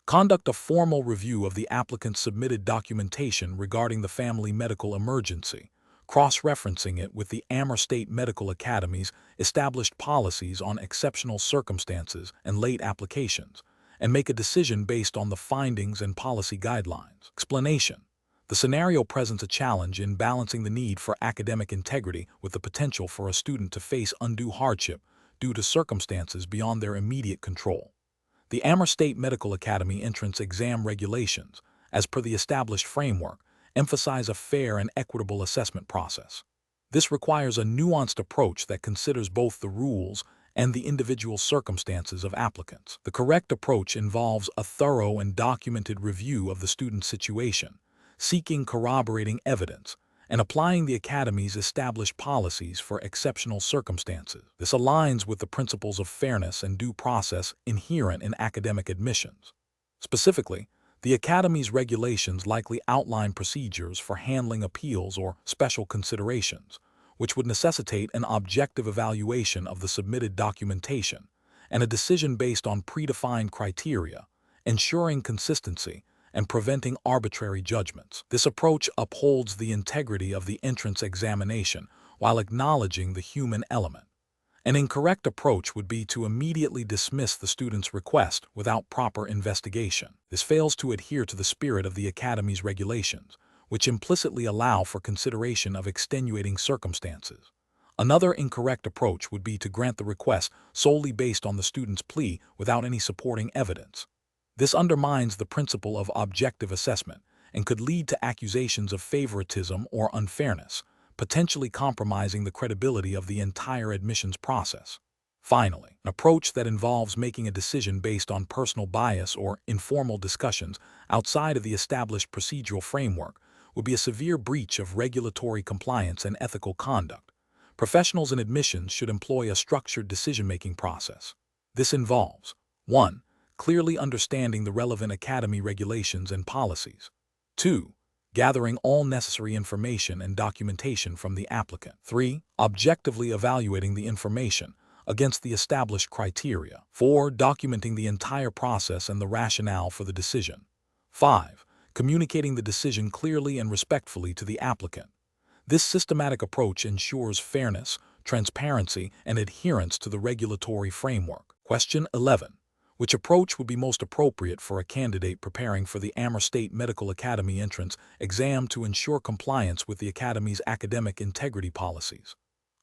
Conduct a formal review of the applicant's submitted documentation regarding the family medical emergency, cross-referencing it with the Amur State Medical Academy's established policies on exceptional circumstances and late applications, and make a decision based on the findings and policy guidelines. Explanation. The scenario presents a challenge in balancing the need for academic integrity with the potential for a student to face undue hardship due to circumstances beyond their immediate control. The Amur State Medical Academy entrance exam regulations, as per the established framework, emphasize a fair and equitable assessment process. This requires a nuanced approach that considers both the rules and the individual circumstances of applicants. The correct approach involves a thorough and documented review of the student's situation, seeking corroborating evidence, and applying the Academy's established policies for exceptional circumstances. This aligns with the principles of fairness and due process inherent in academic admissions. Specifically, the Academy's regulations likely outline procedures for handling appeals or special considerations, which would necessitate an objective evaluation of the submitted documentation and a decision based on predefined criteria, ensuring consistency and preventing arbitrary judgments. This approach upholds the integrity of the entrance examination while acknowledging the human element. An incorrect approach would be to immediately dismiss the student's request without proper investigation. This fails to adhere to the spirit of the Academy's regulations, which implicitly allow for consideration of extenuating circumstances. Another incorrect approach would be to grant the request solely based on the student's plea without any supporting evidence. This undermines the principle of objective assessment and could lead to accusations of favoritism or unfairness, potentially compromising the credibility of the entire admissions process. Finally, an approach that involves making a decision based on personal bias or informal discussions outside of the established procedural framework would be a severe breach of regulatory compliance and ethical conduct. Professionals in admissions should employ a structured decision-making process. This involves 1. Clearly understanding the relevant academy regulations and policies. 2. Gathering all necessary information and documentation from the applicant. 3. Objectively evaluating the information against the established criteria. 4. Documenting the entire process and the rationale for the decision. 5. Communicating the decision clearly and respectfully to the applicant. This systematic approach ensures fairness, transparency, and adherence to the regulatory framework. Question 11. Which approach would be most appropriate for a candidate preparing for the Amur State Medical Academy entrance exam to ensure compliance with the Academy's academic integrity policies?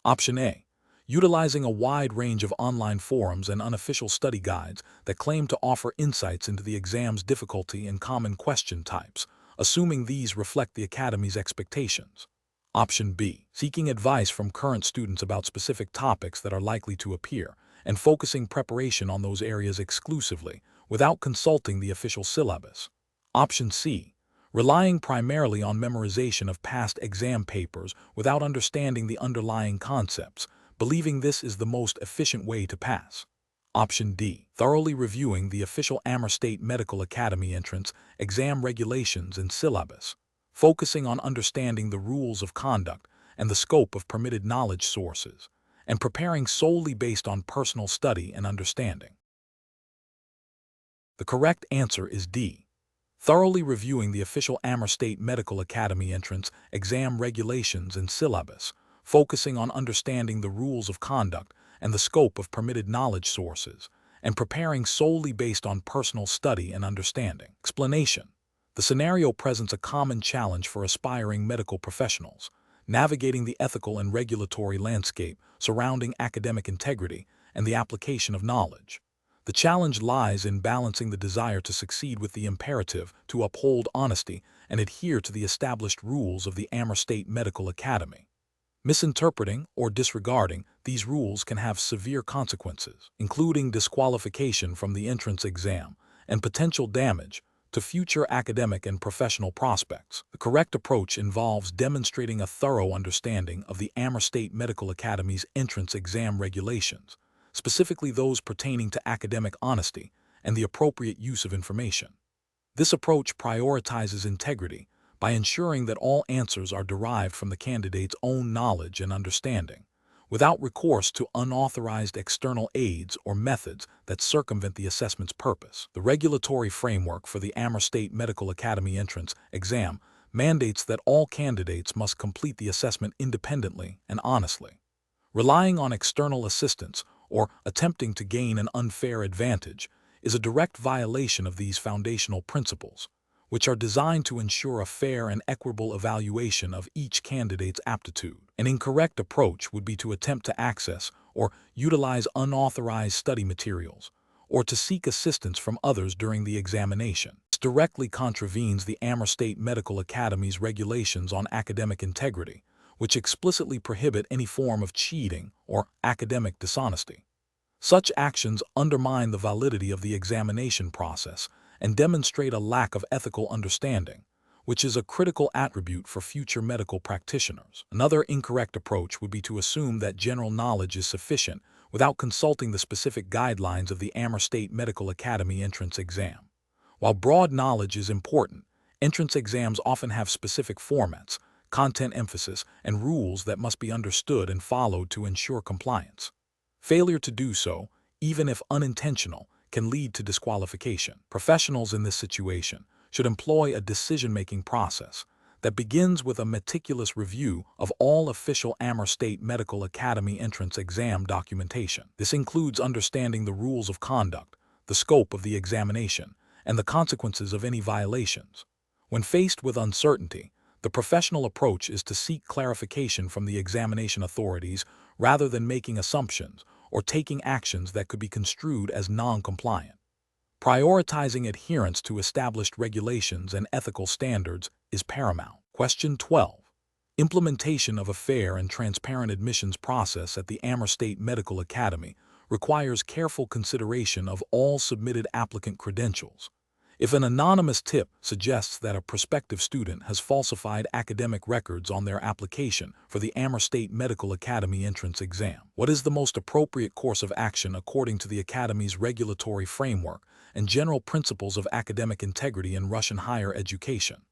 Option A. Utilizing a wide range of online forums and unofficial study guides that claim to offer insights into the exam's difficulty and common question types, assuming these reflect the Academy's expectations. Option B. Seeking advice from current students about specific topics that are likely to appear, and focusing preparation on those areas exclusively, without consulting the official syllabus. Option C. Relying primarily on memorization of past exam papers without understanding the underlying concepts, believing this is the most efficient way to pass. Option D. Thoroughly reviewing the official Amur State Medical Academy entrance exam regulations and syllabus, focusing on understanding the rules of conduct and the scope of permitted knowledge sources, and preparing solely based on personal study and understanding. The correct answer is D. Thoroughly reviewing the official Amur State Medical Academy entrance exam regulations and syllabus, focusing on understanding the rules of conduct and the scope of permitted knowledge sources, and preparing solely based on personal study and understanding. Explanation. The scenario presents a common challenge for aspiring medical professionals, navigating the ethical and regulatory landscape surrounding academic integrity and the application of knowledge. The challenge lies in balancing the desire to succeed with the imperative to uphold honesty and adhere to the established rules of the Amur State Medical Academy. Misinterpreting or disregarding these rules can have severe consequences, including disqualification from the entrance exam and potential damage to future academic and professional prospects. The correct approach involves demonstrating a thorough understanding of the Amur State Medical Academy's entrance exam regulations, specifically those pertaining to academic honesty and the appropriate use of information. This approach prioritizes integrity by ensuring that all answers are derived from the candidate's own knowledge and understanding, without recourse to unauthorized external aids or methods that circumvent the assessment's purpose. The regulatory framework for the Amur State Medical Academy entrance exam mandates that all candidates must complete the assessment independently and honestly. Relying on external assistance or attempting to gain an unfair advantage is a direct violation of these foundational principles, which are designed to ensure a fair and equitable evaluation of each candidate's aptitude. An incorrect approach would be to attempt to access or utilize unauthorized study materials, or to seek assistance from others during the examination. This directly contravenes the Amur State Medical Academy's regulations on academic integrity, which explicitly prohibit any form of cheating or academic dishonesty. Such actions undermine the validity of the examination process and demonstrate a lack of ethical understanding, which is a critical attribute for future medical practitioners. Another incorrect approach would be to assume that general knowledge is sufficient without consulting the specific guidelines of the Amur State Medical Academy entrance exam. While broad knowledge is important, entrance exams often have specific formats, content emphasis, and rules that must be understood and followed to ensure compliance. Failure to do so, even if unintentional, can lead to disqualification. Professionals in this situation should employ a decision-making process that begins with a meticulous review of all official Amur State Medical Academy entrance exam documentation. This includes understanding the rules of conduct, the scope of the examination, and the consequences of any violations. When faced with uncertainty, The professional approach is to seek clarification from the examination authorities rather than making assumptions or taking actions that could be construed as non-compliant. Prioritizing adherence to established regulations and ethical standards is paramount. Question 12. Implementation of a fair and transparent admissions process at the Amur State Medical Academy requires careful consideration of all submitted applicant credentials. If an anonymous tip suggests that a prospective student has falsified academic records on their application for the Amur State Medical Academy entrance exam, what is the most appropriate course of action according to the Academy's regulatory framework and general principles of academic integrity in Russian higher education?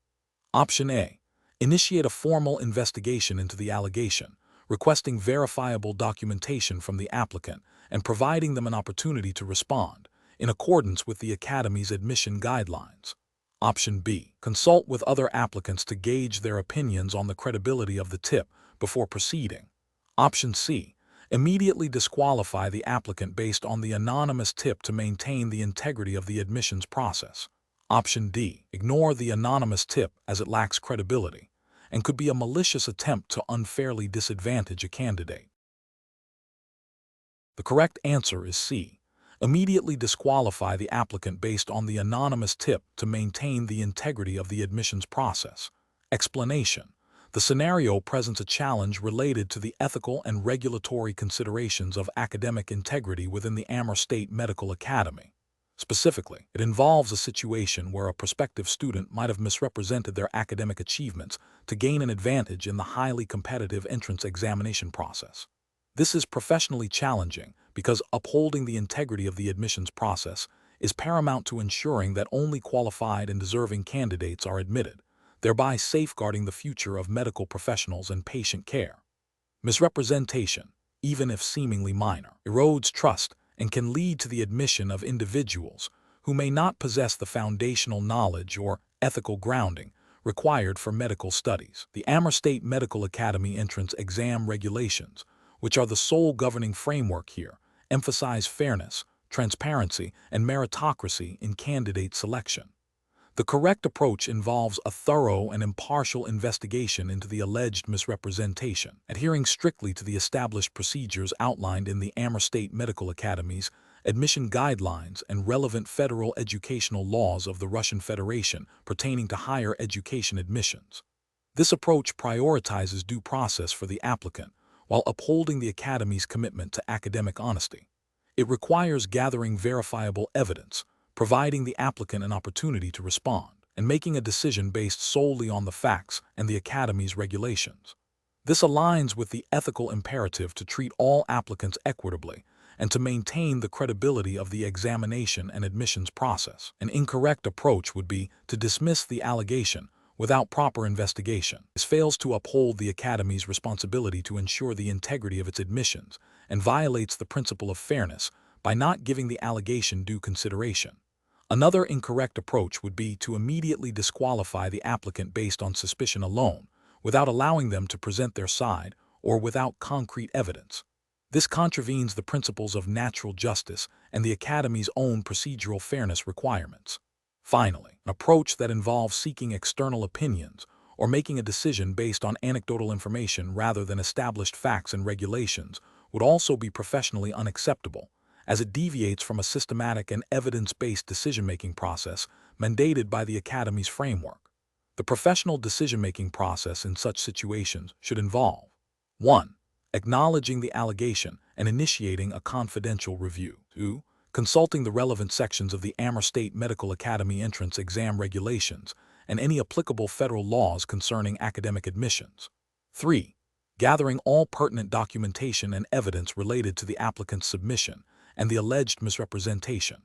Option A. Initiate a formal investigation into the allegation, requesting verifiable documentation from the applicant and providing them an opportunity to respond, in accordance with the Academy's admission guidelines. Option B. Consult with other applicants to gauge their opinions on the credibility of the tip before proceeding. Option C. Immediately disqualify the applicant based on the anonymous tip to maintain the integrity of the admissions process. Option D. Ignore the anonymous tip as it lacks credibility and could be a malicious attempt to unfairly disadvantage a candidate. The correct answer is C. Immediately disqualify the applicant based on the anonymous tip to maintain the integrity of the admissions process. Explanation. The scenario presents a challenge related to the ethical and regulatory considerations of academic integrity within the Amur State Medical Academy. Specifically, it involves a situation where a prospective student might have misrepresented their academic achievements to gain an advantage in the highly competitive entrance examination process. This is professionally challenging because upholding the integrity of the admissions process is paramount to ensuring that only qualified and deserving candidates are admitted, thereby safeguarding the future of medical professionals and patient care. Misrepresentation, even if seemingly minor, erodes trust and can lead to the admission of individuals who may not possess the foundational knowledge or ethical grounding required for medical studies. The Amur State Medical Academy entrance exam regulations, which are the sole governing framework here, emphasize fairness, transparency, and meritocracy in candidate selection. The correct approach involves a thorough and impartial investigation into the alleged misrepresentation, adhering strictly to the established procedures outlined in the Amur State Medical Academy's admission guidelines and relevant federal educational laws of the Russian Federation pertaining to higher education admissions. This approach prioritizes due process for the applicant while upholding the Academy's commitment to academic honesty. It requires gathering verifiable evidence, providing the applicant an opportunity to respond, and making a decision based solely on the facts and the Academy's regulations. This aligns with the ethical imperative to treat all applicants equitably and to maintain the credibility of the examination and admissions process. An incorrect approach would be to dismiss the allegation without proper investigation. This fails to uphold the Academy's responsibility to ensure the integrity of its admissions and violates the principle of fairness by not giving the allegation due consideration. Another incorrect approach would be to immediately disqualify the applicant based on suspicion alone, without allowing them to present their side or without concrete evidence. This contravenes the principles of natural justice and the Academy's own procedural fairness requirements. Finally, an approach that involves seeking external opinions or making a decision based on anecdotal information rather than established facts and regulations would also be professionally unacceptable, as it deviates from a systematic and evidence-based decision-making process mandated by the Academy's framework. The professional decision-making process in such situations should involve 1. Acknowledging the allegation and initiating a confidential review. 2. Consulting the relevant sections of the Amur State Medical Academy entrance exam regulations and any applicable federal laws concerning academic admissions. 3. Gathering all pertinent documentation and evidence related to the applicant's submission and the alleged misrepresentation.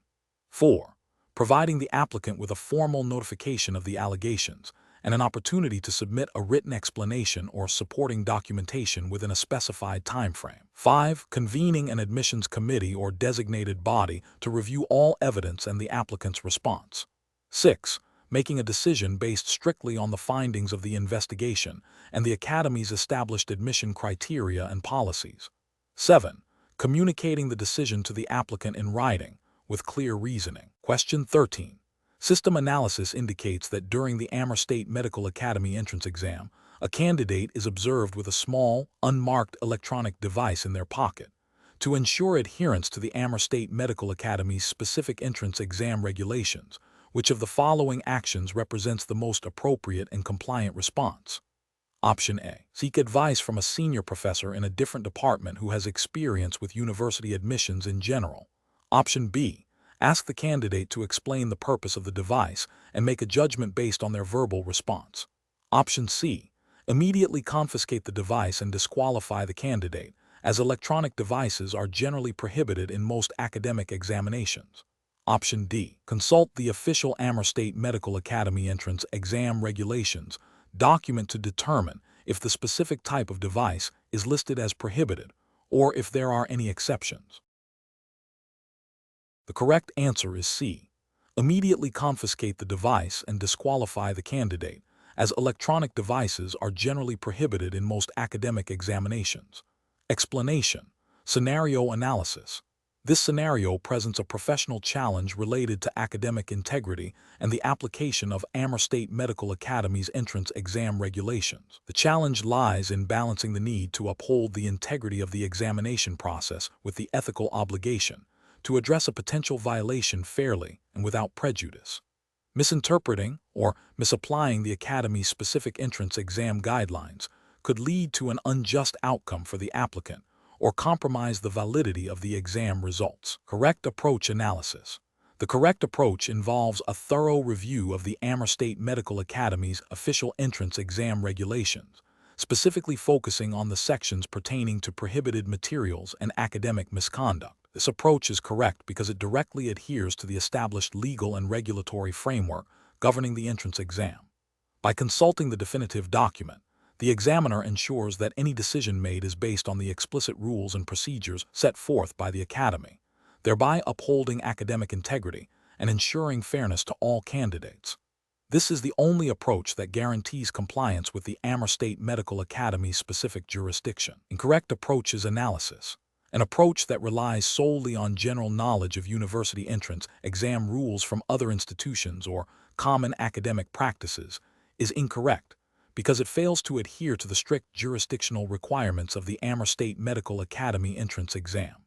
4. Providing the applicant with a formal notification of the allegations and an opportunity to submit a written explanation or supporting documentation within a specified timeframe. 5. Convening an admissions committee or designated body to review all evidence and the applicant's response. 6. Making a decision based strictly on the findings of the investigation and the Academy's established admission criteria and policies. 7. Communicating the decision to the applicant in writing with clear reasoning. Question 13. System analysis indicates that during the Amur State Medical Academy entrance exam, a candidate is observed with a small, unmarked electronic device in their pocket. To ensure adherence to the Amur State Medical Academy's specific entrance exam regulations, which of the following actions represents the most appropriate and compliant response? Option A. Seek advice from a senior professor in a different department who has experience with university admissions in general. Option B. Ask the candidate to explain the purpose of the device and make a judgment based on their verbal response. Option C. Immediately confiscate the device and disqualify the candidate, as electronic devices are generally prohibited in most academic examinations. Option D. Consult the official Amur State Medical Academy entrance exam regulations document to determine if the specific type of device is listed as prohibited or if there are any exceptions. The correct answer is C. Immediately confiscate the device and disqualify the candidate, as electronic devices are generally prohibited in most academic examinations. Explanation: scenario analysis. This scenario presents a professional challenge related to academic integrity and the application of Amur State Medical Academy's entrance exam regulations. The challenge lies in balancing the need to uphold the integrity of the examination process with the ethical obligation to address a potential violation fairly and without prejudice. Misinterpreting or misapplying the Academy's specific entrance exam guidelines could lead to an unjust outcome for the applicant or compromise the validity of the exam results. Correct approach analysis. The correct approach involves a thorough review of the Amur State Medical Academy's official entrance exam regulations, specifically focusing on the sections pertaining to prohibited materials and academic misconduct. This approach is correct because it directly adheres to the established legal and regulatory framework governing the entrance exam. By consulting the definitive document, the examiner ensures that any decision made is based on the explicit rules and procedures set forth by the Academy, thereby upholding academic integrity and ensuring fairness to all candidates. This is the only approach that guarantees compliance with the Amur State Medical Academy's specific jurisdiction. Incorrect approach is analysis. An approach that relies solely on general knowledge of university entrance exam rules from other institutions or common academic practices is incorrect because it fails to adhere to the strict jurisdictional requirements of the Amur State Medical Academy entrance exam.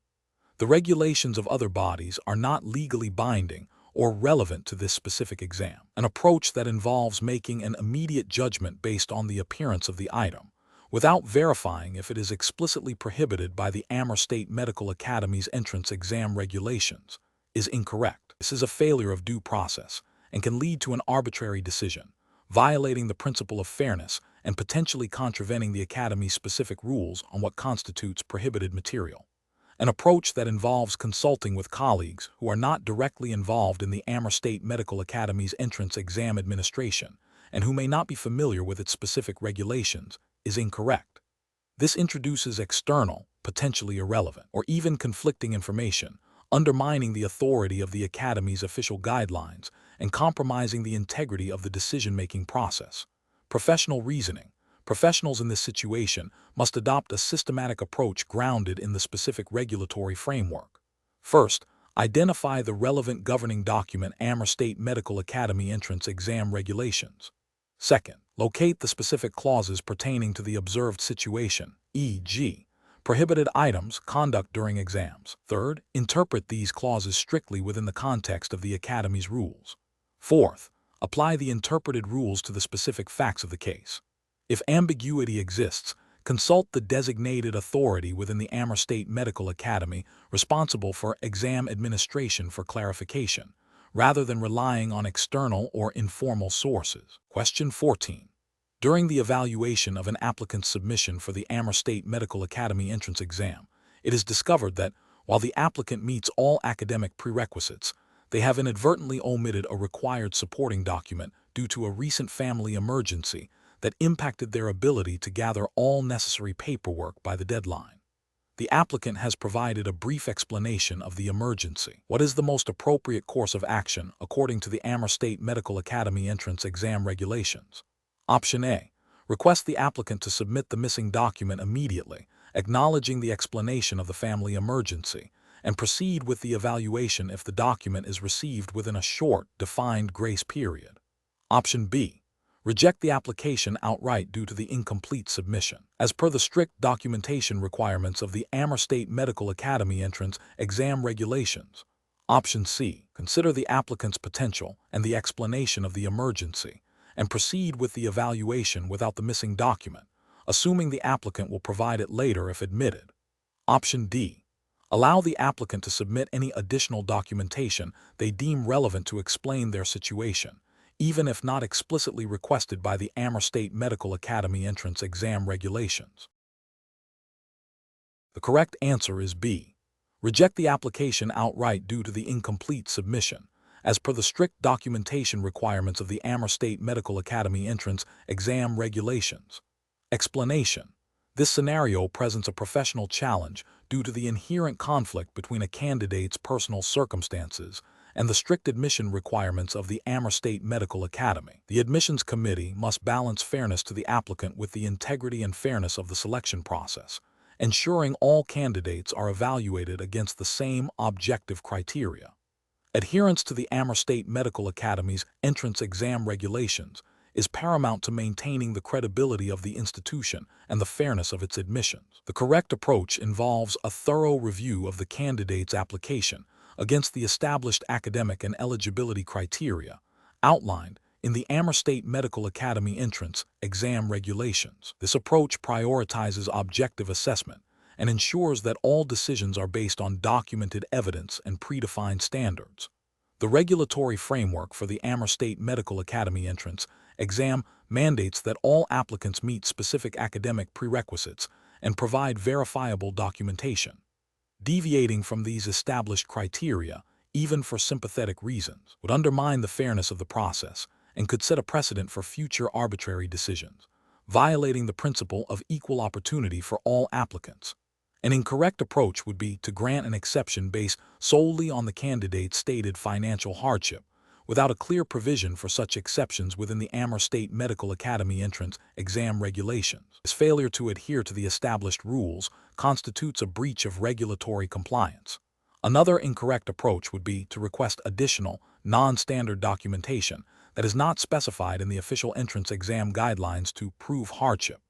The regulations of other bodies are not legally binding or relevant to this specific exam. An approach that involves making an immediate judgment based on the appearance of the item, without verifying if it is explicitly prohibited by the Amur State Medical Academy's entrance exam regulations, is incorrect. This is a failure of due process and can lead to an arbitrary decision, violating the principle of fairness and potentially contravening the Academy's specific rules on what constitutes prohibited material. An approach that involves consulting with colleagues who are not directly involved in the Amur State Medical Academy's entrance exam administration and who may not be familiar with its specific regulations is incorrect. This introduces external, potentially irrelevant, or even conflicting information, undermining the authority of the Academy's official guidelines and compromising the integrity of the decision-making process. Professional reasoning. Professionals in this situation must adopt a systematic approach grounded in the specific regulatory framework. First, identify the relevant governing document Amur State Medical Academy entrance exam regulations. Second, locate the specific clauses pertaining to the observed situation, e.g., prohibited items, conduct during exams. Third, interpret these clauses strictly within the context of the Academy's rules. Fourth, apply the interpreted rules to the specific facts of the case. If ambiguity exists, consult the designated authority within the Amur State Medical Academy responsible for exam administration for clarification, rather than relying on external or informal sources. Question 14. During the evaluation of an applicant's submission for the Amur State Medical Academy entrance exam, it is discovered that, while the applicant meets all academic prerequisites, they have inadvertently omitted a required supporting document due to a recent family emergency that impacted their ability to gather all necessary paperwork by the deadline. The applicant has provided a brief explanation of the emergency. What is the most appropriate course of action according to the Amur State Medical Academy entrance exam regulations? Option A. Request the applicant to submit the missing document immediately, acknowledging the explanation of the family emergency, and proceed with the evaluation if the document is received within a short, defined grace period. Option B. Reject the application outright due to the incomplete submission. As per the strict documentation requirements of the Amur State Medical Academy entrance exam regulations. Option C. Consider the applicant's potential and the explanation of the emergency, and proceed with the evaluation without the missing document, assuming the applicant will provide it later if admitted. Option D. Allow the applicant to submit any additional documentation they deem relevant to explain their situation, even if not explicitly requested by the Amur State Medical Academy entrance exam regulations. The correct answer is B. Reject the application outright due to the incomplete submission, as per the strict documentation requirements of the Amur State Medical Academy entrance exam regulations. Explanation. This scenario presents a professional challenge due to the inherent conflict between a candidate's personal circumstances and the strict admission requirements of the Amur State Medical Academy. The admissions committee must balance fairness to the applicant with the integrity and fairness of the selection process, ensuring all candidates are evaluated against the same objective criteria. Adherence to the Amur State Medical Academy's entrance exam regulations is paramount to maintaining the credibility of the institution and the fairness of its admissions. The correct approach involves a thorough review of the candidate's application against the established academic and eligibility criteria outlined in the Amur State Medical Academy entrance exam regulations. This approach prioritizes objective assessment and ensures that all decisions are based on documented evidence and predefined standards. The regulatory framework for the Amur State Medical Academy entrance exam mandates that all applicants meet specific academic prerequisites and provide verifiable documentation. Deviating from these established criteria, even for sympathetic reasons, would undermine the fairness of the process and could set a precedent for future arbitrary decisions, violating the principle of equal opportunity for all applicants. An incorrect approach would be to grant an exception based solely on the candidate's stated financial hardship, without a clear provision for such exceptions within the Amur State Medical Academy entrance exam regulations. This failure to adhere to the established rules constitutes a breach of regulatory compliance. Another incorrect approach would be to request additional, non-standard documentation that is not specified in the official entrance exam guidelines to prove hardship.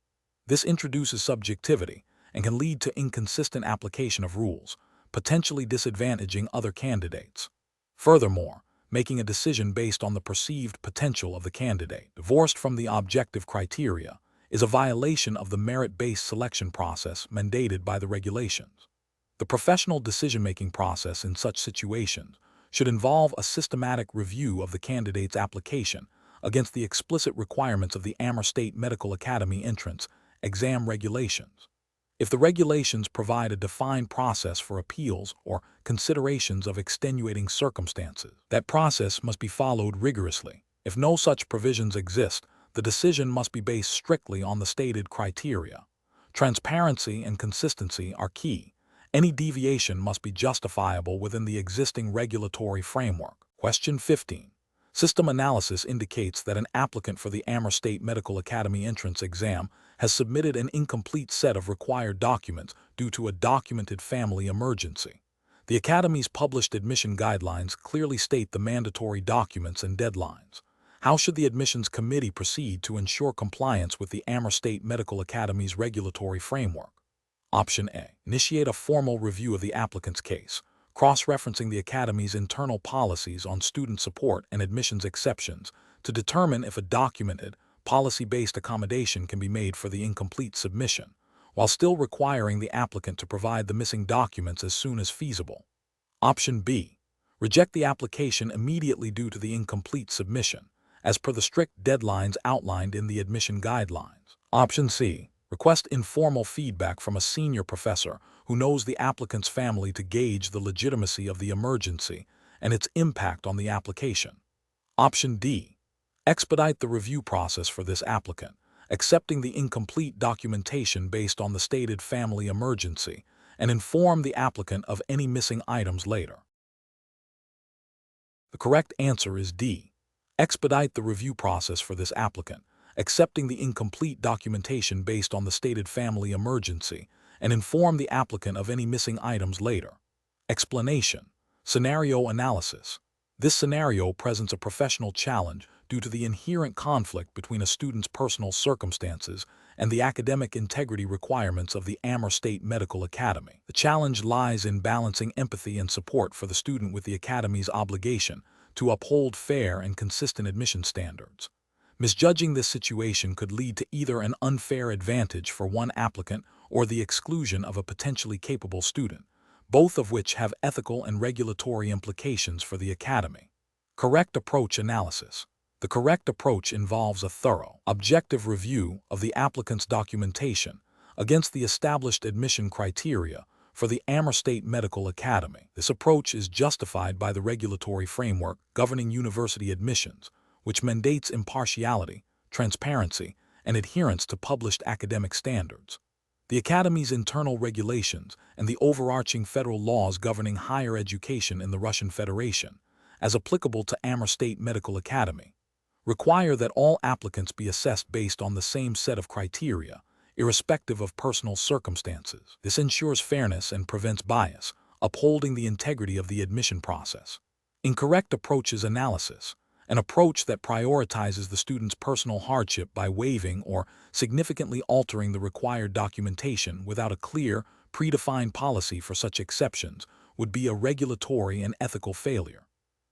This introduces subjectivity and can lead to inconsistent application of rules, potentially disadvantaging other candidates. Furthermore, making a decision based on the perceived potential of the candidate, divorced from the objective criteria, is a violation of the merit-based selection process mandated by the regulations. The professional decision-making process in such situations should involve a systematic review of the candidate's application against the explicit requirements of the Amur State Medical Academy entrance exam regulations. If the regulations provide a defined process for appeals or considerations of extenuating circumstances, that process must be followed rigorously. If no such provisions exist, the decision must be based strictly on the stated criteria. Transparency and consistency are key. Any deviation must be justifiable within the existing regulatory framework. Question 15. System analysis indicates that an applicant for the Amur State Medical Academy entrance exam has submitted an incomplete set of required documents due to a documented family emergency. The Academy's published admission guidelines clearly state the mandatory documents and deadlines. How should the admissions committee proceed to ensure compliance with the Amur State Medical Academy's regulatory framework? Option A. Initiate a formal review of the applicant's case, cross-referencing the Academy's internal policies on student support and admissions exceptions to determine if a documented, policy-based accommodation can be made for the incomplete submission, while still requiring the applicant to provide the missing documents as soon as feasible. Option B. Reject the application immediately due to the incomplete submission, as per the strict deadlines outlined in the admission guidelines. Option C. Request informal feedback from a senior professor who knows the applicant's family to gauge the legitimacy of the emergency and its impact on the application. Option D. Expedite the review process for this applicant, accepting the incomplete documentation based on the stated family emergency, and inform the applicant of any missing items later. The correct answer is D. Expedite the review process for this applicant, accepting the incomplete documentation based on the stated family emergency, and inform the applicant of any missing items later. Explanation. Scenario analysis. This scenario presents a professional challenge due to the inherent conflict between a student's personal circumstances and the academic integrity requirements of the Amur State Medical Academy. The challenge lies in balancing empathy and support for the student with the Academy's obligation to uphold fair and consistent admission standards. Misjudging this situation could lead to either an unfair advantage for one applicant or the exclusion of a potentially capable student, both of which have ethical and regulatory implications for the Academy. Correct approach analysis. The correct approach involves a thorough, objective review of the applicant's documentation against the established admission criteria for the Amur State Medical Academy. This approach is justified by the regulatory framework governing university admissions, which mandates impartiality, transparency, and adherence to published academic standards. The Academy's internal regulations and the overarching federal laws governing higher education in the Russian Federation, as applicable to Amur State Medical Academy, require that all applicants be assessed based on the same set of criteria, irrespective of personal circumstances. This ensures fairness and prevents bias, upholding the integrity of the admission process. Incorrect approaches analysis. An approach that prioritizes the student's personal hardship by waiving or significantly altering the required documentation without a clear, predefined policy for such exceptions would be a regulatory and ethical failure.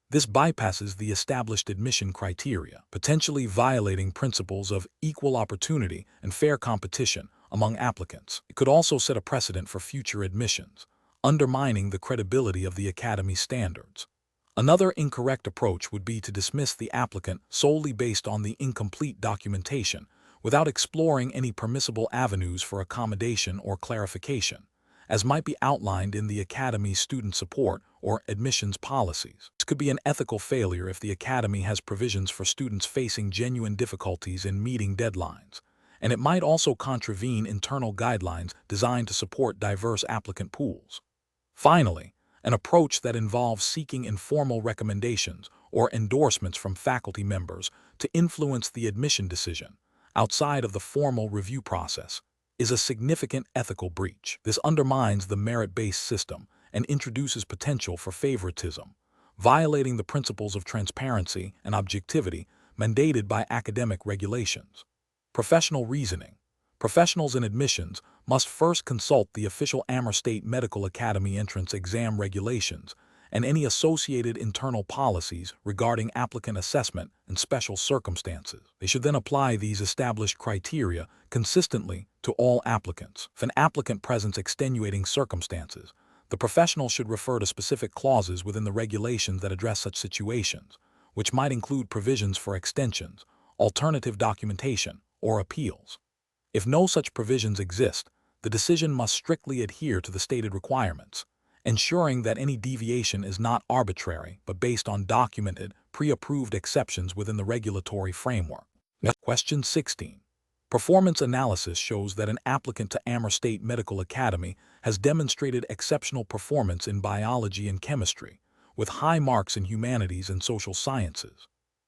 This bypasses the established admission criteria, potentially violating principles of equal opportunity and fair competition among applicants. It could also set a precedent for future admissions, undermining the credibility of the Academy's standards. Another incorrect approach would be to dismiss the applicant solely based on the incomplete documentation, without exploring any permissible avenues for accommodation or clarification, as might be outlined in the Academy's student support or admissions policies. This could be an ethical failure if the Academy has provisions for students facing genuine difficulties in meeting deadlines, and it might also contravene internal guidelines designed to support diverse applicant pools. Finally, an approach that involves seeking informal recommendations or endorsements from faculty members to influence the admission decision, outside of the formal review process, is a significant ethical breach. This undermines the merit-based system and introduces potential for favoritism, violating the principles of transparency and objectivity mandated by academic regulations. Professional reasoning. Professionals in admissions must first consult the official Amur State Medical Academy entrance exam regulations and any associated internal policies regarding applicant assessment and special circumstances. They should then apply these established criteria consistently to all applicants. If an applicant presents extenuating circumstances, the professional should refer to specific clauses within the regulations that address such situations, which might include provisions for extensions, alternative documentation, or appeals. If no such provisions exist, the decision must strictly adhere to the stated requirements, ensuring that any deviation is not arbitrary but based on documented, pre-approved exceptions within the regulatory framework. Question 16. Performance analysis shows that an applicant to Amur State Medical Academy has demonstrated exceptional performance in biology and chemistry, with high marks in humanities and social sciences.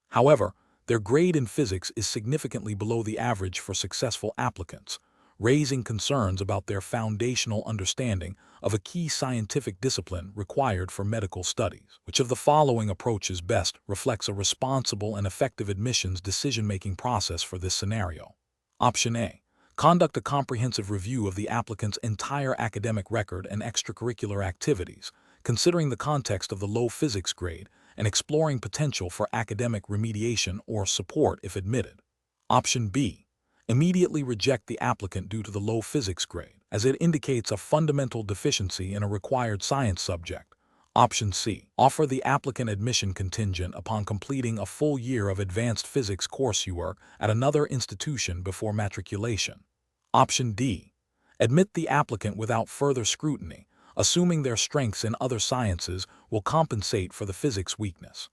However, their grade in physics is significantly below the average for successful applicants, raising concerns about their foundational understanding of a key scientific discipline required for medical studies. Which of the following approaches best reflects a responsible and effective admissions decision-making process for this scenario? Option A. Conduct a comprehensive review of the applicant's entire academic record and extracurricular activities, considering the context of the low physics grade and exploring potential for academic remediation or support if admitted. Option B. Immediately reject the applicant due to the low physics grade, as it indicates a fundamental deficiency in a required science subject. Option C. Offer the applicant admission contingent upon completing a full year of advanced physics coursework at another institution before matriculation. Option D. Admit the applicant without further scrutiny, assuming their strengths in other sciences will compensate for the physics weakness.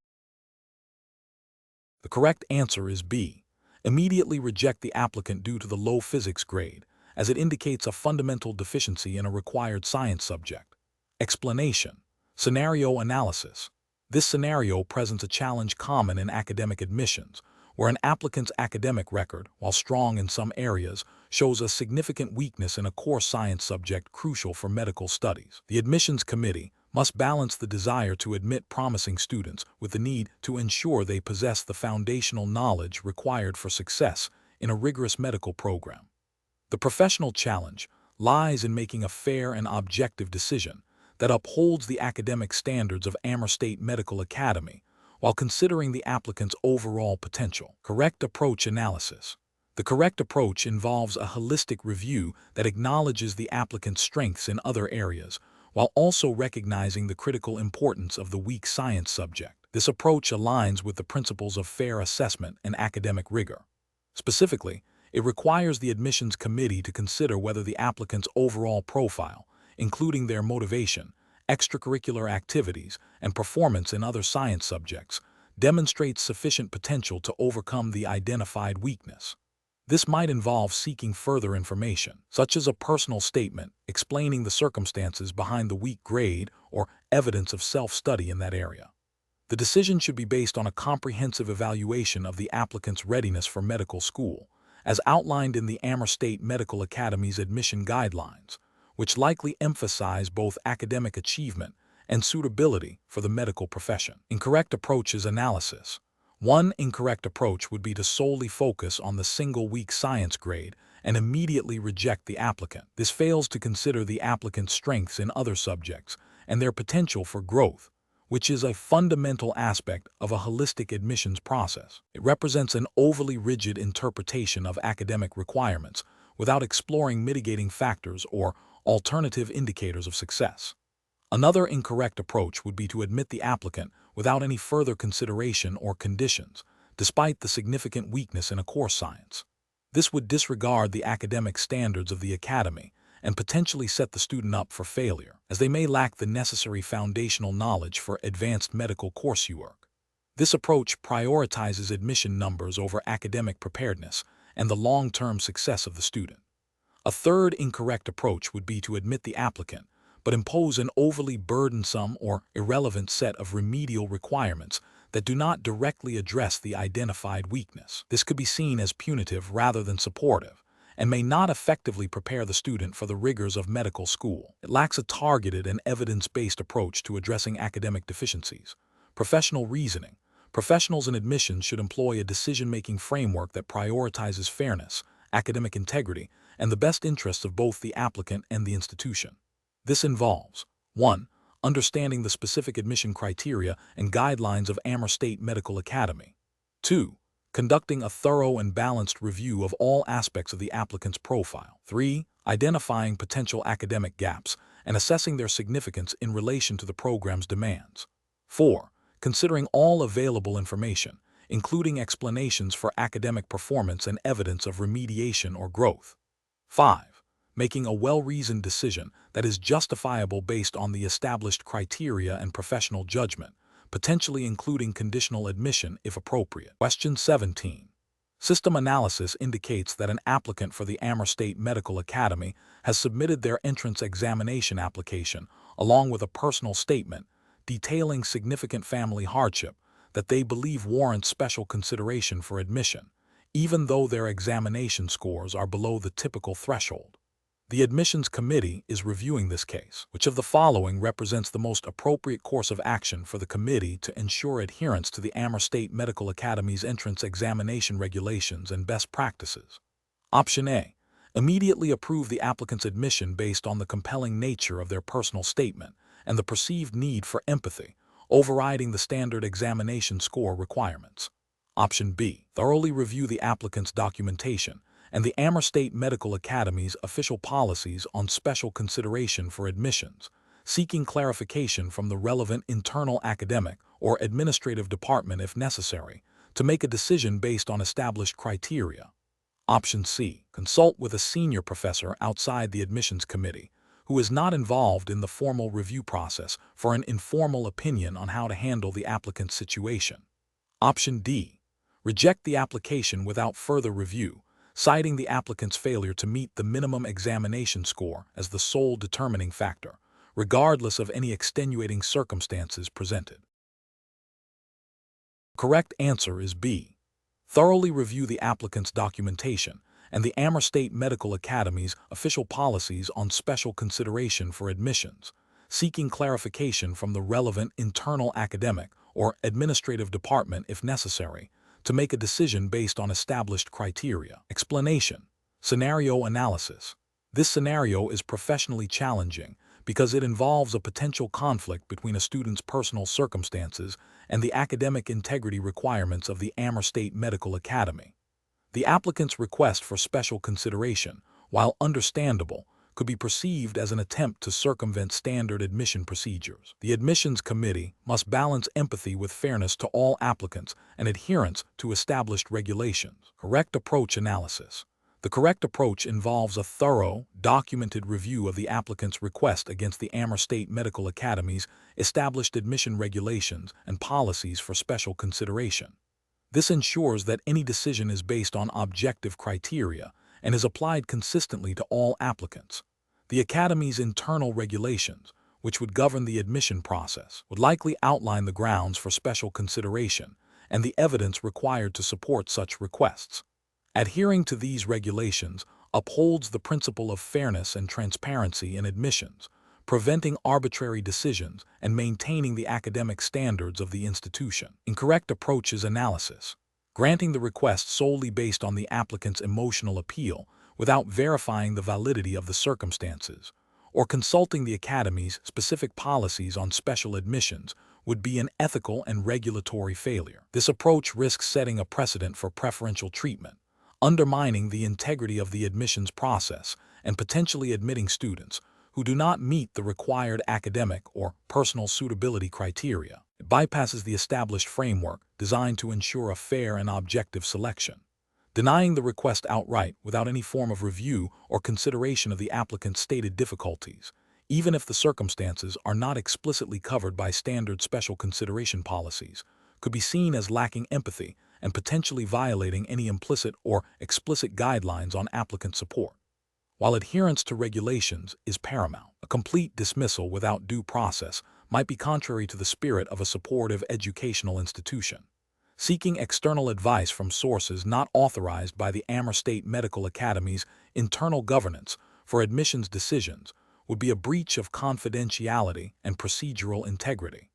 The correct answer is B. Immediately reject the applicant due to the low physics grade, as it indicates a fundamental deficiency in a required science subject. Explanation. Scenario analysis. This scenario presents a challenge common in academic admissions, where an applicant's academic record, while strong in some areas, shows a significant weakness in a core science subject crucial for medical studies. The admissions committee must balance the desire to admit promising students with the need to ensure they possess the foundational knowledge required for success in a rigorous medical program. The professional challenge lies in making a fair and objective decision that upholds the academic standards of Amur State Medical Academy while considering the applicant's overall potential. Correct approach analysis. The correct approach involves a holistic review that acknowledges the applicant's strengths in other areas while also recognizing the critical importance of the weak science subject. This approach aligns with the principles of fair assessment and academic rigor. Specifically, it requires the admissions committee to consider whether the applicant's overall profile, including their motivation, extracurricular activities, and performance in other science subjects, demonstrates sufficient potential to overcome the identified weakness. This might involve seeking further information, such as a personal statement explaining the circumstances behind the weak grade or evidence of self-study in that area. The decision should be based on a comprehensive evaluation of the applicant's readiness for medical school, as outlined in the Amur State Medical Academy's admission guidelines, which likely emphasize both academic achievement and suitability for the medical profession. Incorrect approaches analysis. One incorrect approach would be to solely focus on the single weak science grade and immediately reject the applicant. This fails to consider the applicant's strengths in other subjects and their potential for growth, which is a fundamental aspect of a holistic admissions process. It represents an overly rigid interpretation of academic requirements without exploring mitigating factors or alternative indicators of success. Another incorrect approach would be to admit the applicant without any further consideration or conditions, despite the significant weakness in a core science. This would disregard the academic standards of the academy and potentially set the student up for failure, as they may lack the necessary foundational knowledge for advanced medical coursework. This approach prioritizes admission numbers over academic preparedness and the long-term success of the student. A third incorrect approach would be to admit the applicant, but impose an overly burdensome or irrelevant set of remedial requirements that do not directly address the identified weakness. This could be seen as punitive rather than supportive, and may not effectively prepare the student for the rigors of medical school. It lacks a targeted and evidence-based approach to addressing academic deficiencies. Professional reasoning. Professionals in admissions should employ a decision-making framework that prioritizes fairness, academic integrity, and the best interests of both the applicant and the institution. This involves 1. Understanding the specific admission criteria and guidelines of Amur State Medical Academy. 2. Conducting a thorough and balanced review of all aspects of the applicant's profile. 3. Identifying potential academic gaps and assessing their significance in relation to the program's demands. 4. Considering all available information, including explanations for academic performance and evidence of remediation or growth. 5. Making a well-reasoned decision that is justifiable based on the established criteria and professional judgment, potentially including conditional admission if appropriate. Question 17. System analysis indicates that an applicant for the Amur State Medical Academy has submitted their entrance examination application along with a personal statement detailing significant family hardship that they believe warrants special consideration for admission, even though their examination scores are below the typical threshold. The admissions committee is reviewing this case. Which of the following represents the most appropriate course of action for the committee to ensure adherence to the Amur State Medical Academy's entrance examination regulations and best practices? Option A. Immediately approve the applicant's admission based on the compelling nature of their personal statement and the perceived need for empathy, overriding the standard examination score requirements. Option B. Thoroughly review the applicant's documentation and the Amur State Medical Academy's official policies on special consideration for admissions, seeking clarification from the relevant internal academic or administrative department if necessary, to make a decision based on established criteria. Option C. Consult with a senior professor outside the admissions committee, who is not involved in the formal review process, for an informal opinion on how to handle the applicant's situation. Option D. Reject the application without further review, citing the applicant's failure to meet the minimum examination score as the sole determining factor, regardless of any extenuating circumstances presented. Correct answer is B. Thoroughly review the applicant's documentation and the Amur State Medical Academy's official policies on special consideration for admissions, seeking clarification from the relevant internal academic or administrative department if necessary, to make a decision based on established criteria. Explanation. Scenario analysis. This scenario is professionally challenging because it involves a potential conflict between a student's personal circumstances and the academic integrity requirements of the Amur State Medical Academy. The applicant's request for special consideration, while understandable, could be perceived as an attempt to circumvent standard admission procedures. The admissions committee must balance empathy with fairness to all applicants and adherence to established regulations. Correct approach analysis. The correct approach involves a thorough, documented review of the applicant's request against the Amur State Medical Academy's established admission regulations and policies for special consideration. This ensures that any decision is based on objective criteria and is applied consistently to all applicants. The Academy's internal regulations, which would govern the admission process, would likely outline the grounds for special consideration and the evidence required to support such requests. Adhering to these regulations upholds the principle of fairness and transparency in admissions, preventing arbitrary decisions and maintaining the academic standards of the institution. Incorrect approaches analysis. Granting the request solely based on the applicant's emotional appeal without verifying the validity of the circumstances, or consulting the Academy's specific policies on special admissions would be an ethical and regulatory failure. This approach risks setting a precedent for preferential treatment, undermining the integrity of the admissions process and potentially admitting students who do not meet the required academic or personal suitability criteria. It bypasses the established framework designed to ensure a fair and objective selection. Denying the request outright without any form of review or consideration of the applicant's stated difficulties, even if the circumstances are not explicitly covered by standard special consideration policies, could be seen as lacking empathy and potentially violating any implicit or explicit guidelines on applicant support. While adherence to regulations is paramount, a complete dismissal without due process might be contrary to the spirit of a supportive educational institution. Seeking external advice from sources not authorized by the Amur State Medical Academy's internal governance for admissions decisions would be a breach of confidentiality and procedural integrity.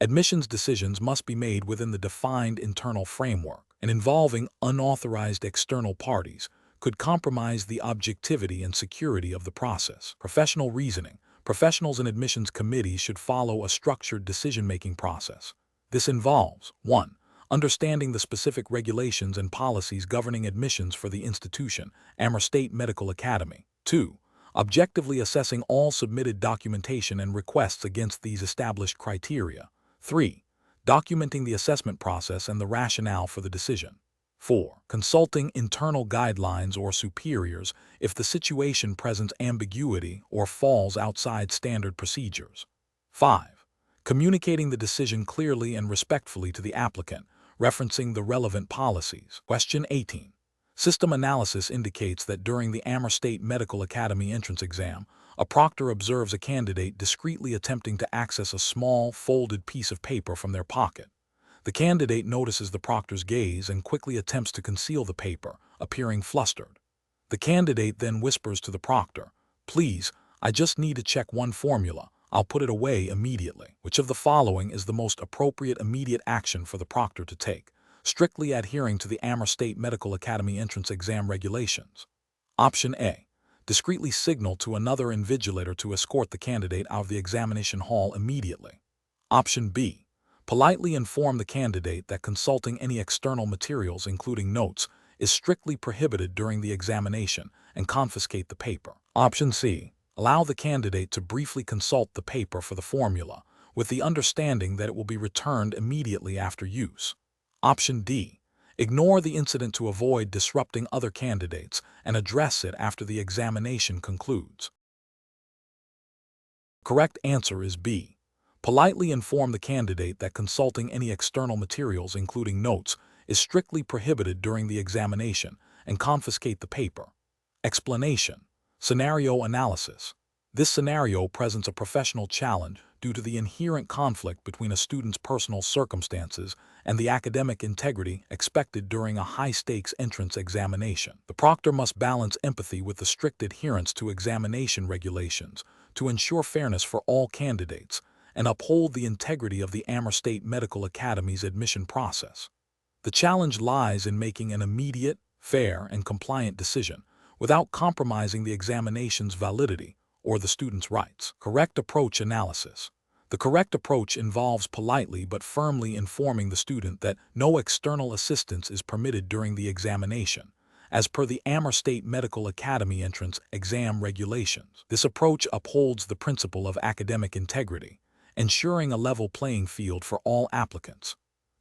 Admissions decisions must be made within the defined internal framework, and involving unauthorized external parties could compromise the objectivity and security of the process. Professional reasoning. Professionals in admissions committees should follow a structured decision-making process. This involves 1. Understanding the specific regulations and policies governing admissions for the institution, Amur State Medical Academy. 2. Objectively assessing all submitted documentation and requests against these established criteria. 3. Documenting the assessment process and the rationale for the decision. 4. Consulting internal guidelines or superiors if the situation presents ambiguity or falls outside standard procedures. 5. Communicating the decision clearly and respectfully to the applicant, referencing the relevant policies. Question 18. System analysis indicates that during the Amur State Medical Academy entrance exam, a proctor observes a candidate discreetly attempting to access a small, folded piece of paper from their pocket. The candidate notices the proctor's gaze and quickly attempts to conceal the paper, appearing flustered. The candidate then whispers to the proctor, "Please, I just need to check one formula. I'll put it away immediately." Which of the following is the most appropriate immediate action for the proctor to take, strictly adhering to the Amur State Medical Academy entrance exam regulations? Option A. Discreetly signal to another invigilator to escort the candidate out of the examination hall immediately. Option B. Politely inform the candidate that consulting any external materials, including notes, is strictly prohibited during the examination and confiscate the paper. Option C. Allow the candidate to briefly consult the paper for the formula, with the understanding that it will be returned immediately after use. Option D. Ignore the incident to avoid disrupting other candidates and address it after the examination concludes. Correct answer is B. Politely inform the candidate that consulting any external materials, including notes, is strictly prohibited during the examination and confiscate the paper. Explanation. Scenario analysis. This scenario presents a professional challenge due to the inherent conflict between a student's personal circumstances and the academic integrity expected during a high-stakes entrance examination. The proctor must balance empathy with the strict adherence to examination regulations to ensure fairness for all candidates and uphold the integrity of the Amur State Medical Academy's admission process. The challenge lies in making an immediate, fair, and compliant decision without compromising the examination's validity or the student's rights. Correct approach analysis. The correct approach involves politely but firmly informing the student that no external assistance is permitted during the examination, as per the Amur State Medical Academy entrance exam regulations. This approach upholds the principle of academic integrity, ensuring a level playing field for all applicants.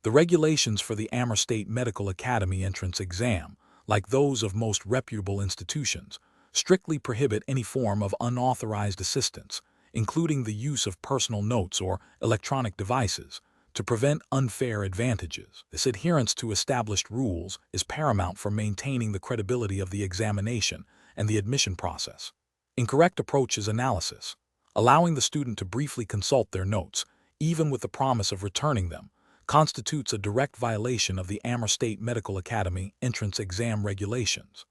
The regulations for the Amur State Medical Academy entrance exam, like those of most reputable institutions, strictly prohibit any form of unauthorized assistance, including the use of personal notes or electronic devices, to prevent unfair advantages. This adherence to established rules is paramount for maintaining the credibility of the examination and the admission process. Incorrect approach is analysis. Allowing the student to briefly consult their notes, even with the promise of returning them, constitutes a direct violation of the Amur State Medical Academy entrance exam regulations.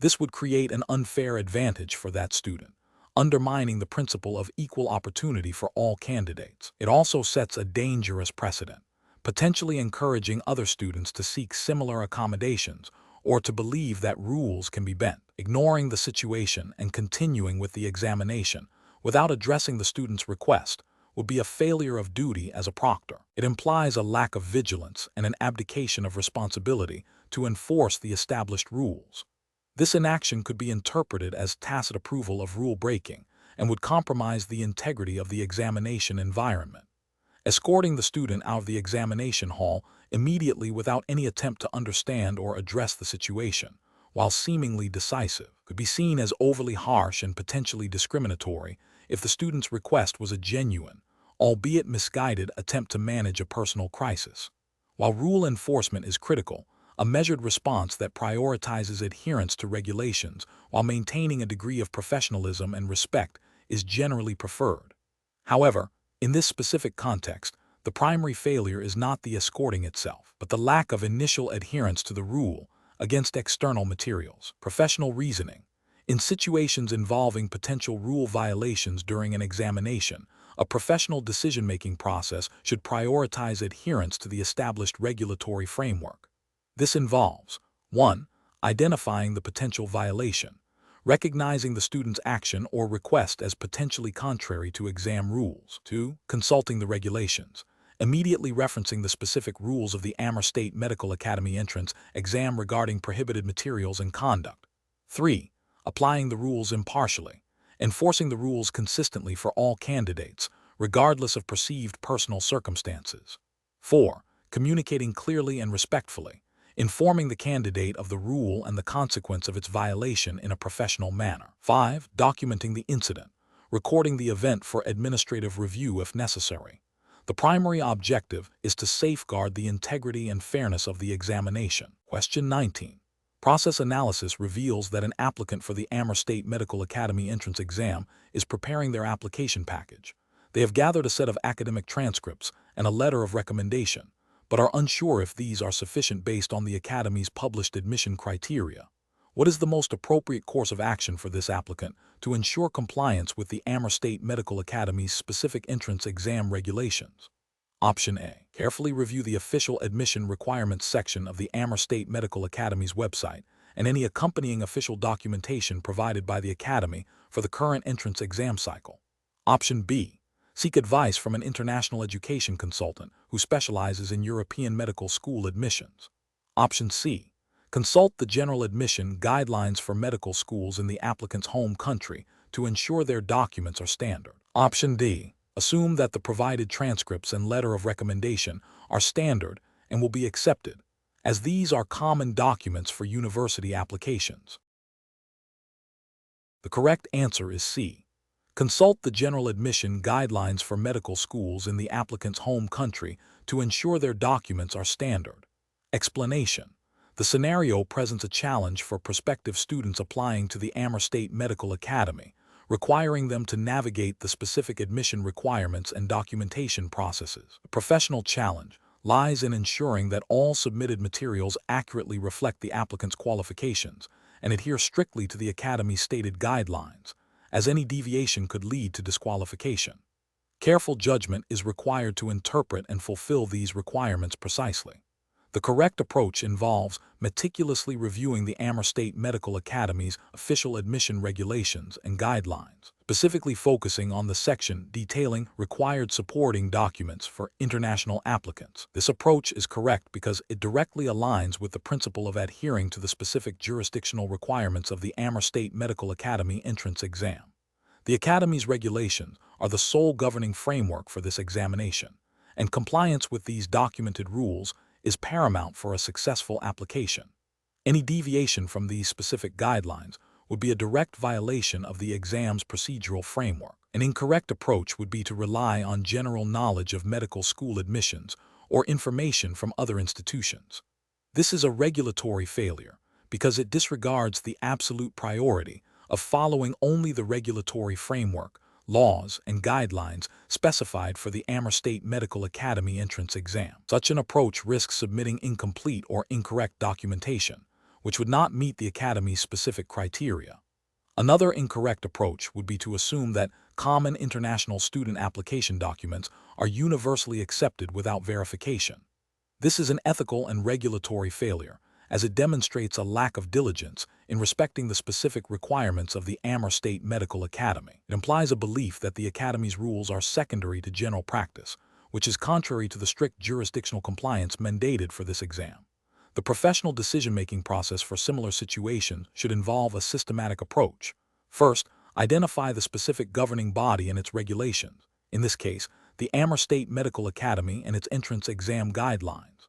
This would create an unfair advantage for that student, undermining the principle of equal opportunity for all candidates. It also sets a dangerous precedent, potentially encouraging other students to seek similar accommodations or to believe that rules can be bent. Ignoring the situation and continuing with the examination without addressing the student's request would be a failure of duty as a proctor. It implies a lack of vigilance and an abdication of responsibility to enforce the established rules. This inaction could be interpreted as tacit approval of rule breaking and would compromise the integrity of the examination environment. Escorting the student out of the examination hall immediately without any attempt to understand or address the situation, while seemingly decisive, could be seen as overly harsh and potentially discriminatory if the student's request was a genuine, albeit misguided, attempt to manage a personal crisis. While rule enforcement is critical, a measured response that prioritizes adherence to regulations while maintaining a degree of professionalism and respect is generally preferred. However, in this specific context, the primary failure is not the escorting itself, but the lack of initial adherence to the rule against external materials. Professional reasoning. In situations involving potential rule violations during an examination, a professional decision-making process should prioritize adherence to the established regulatory framework. This involves 1. Identifying the potential violation, recognizing the student's action or request as potentially contrary to exam rules. 2. Consulting the regulations, immediately referencing the specific rules of the Amur State Medical Academy entrance exam regarding prohibited materials and conduct. 3. Applying the rules impartially, enforcing the rules consistently for all candidates, regardless of perceived personal circumstances. 4. Communicating clearly and respectfully, informing the candidate of the rule and the consequence of its violation in a professional manner. 5. Documenting the incident, recording the event for administrative review if necessary. The primary objective is to safeguard the integrity and fairness of the examination. Question 19. Process analysis reveals that an applicant for the Amur State Medical Academy entrance exam is preparing their application package. They have gathered a set of academic transcripts and a letter of recommendation, but are unsure if these are sufficient based on the Academy's published admission criteria. What is the most appropriate course of action for this applicant to ensure compliance with the Amur State Medical Academy's specific entrance exam regulations? Option A. Carefully review the official admission requirements section of the Amur State Medical Academy's website and any accompanying official documentation provided by the Academy for the current entrance exam cycle. Option B. Seek advice from an international education consultant who specializes in European medical school admissions. Option C. Consult the general admission guidelines for medical schools in the applicant's home country to ensure their documents are standard. Option D. Assume that the provided transcripts and letter of recommendation are standard and will be accepted, as these are common documents for university applications. The correct answer is C. Consult the general admission guidelines for medical schools in the applicant's home country to ensure their documents are standard. Explanation. The scenario presents a challenge for prospective students applying to the Amur State Medical Academy, requiring them to navigate the specific admission requirements and documentation processes. The professional challenge lies in ensuring that all submitted materials accurately reflect the applicant's qualifications and adhere strictly to the Academy's stated guidelines, as any deviation could lead to disqualification. Careful judgment is required to interpret and fulfill these requirements precisely. The correct approach involves meticulously reviewing the Amur State Medical Academy's official admission regulations and guidelines, specifically focusing on the section detailing required supporting documents for international applicants. This approach is correct because it directly aligns with the principle of adhering to the specific jurisdictional requirements of the Amur State Medical Academy entrance exam. The Academy's regulations are the sole governing framework for this examination, and compliance with these documented rules is paramount for a successful application. Any deviation from these specific guidelines would be a direct violation of the exam's procedural framework. An incorrect approach would be to rely on general knowledge of medical school admissions or information from other institutions. This is a regulatory failure because it disregards the absolute priority of following only the regulatory framework, laws, and guidelines specified for the Amur State Medical Academy entrance exam. Such an approach risks submitting incomplete or incorrect documentation, which would not meet the Academy's specific criteria. Another incorrect approach would be to assume that common international student application documents are universally accepted without verification. This is an ethical and regulatory failure, as it demonstrates a lack of diligence in respecting the specific requirements of the Amur State Medical Academy. It implies a belief that the Academy's rules are secondary to general practice, which is contrary to the strict jurisdictional compliance mandated for this exam. The professional decision-making process for similar situations should involve a systematic approach. First, identify the specific governing body and its regulations, in this case, the Amur State Medical Academy and its entrance exam guidelines.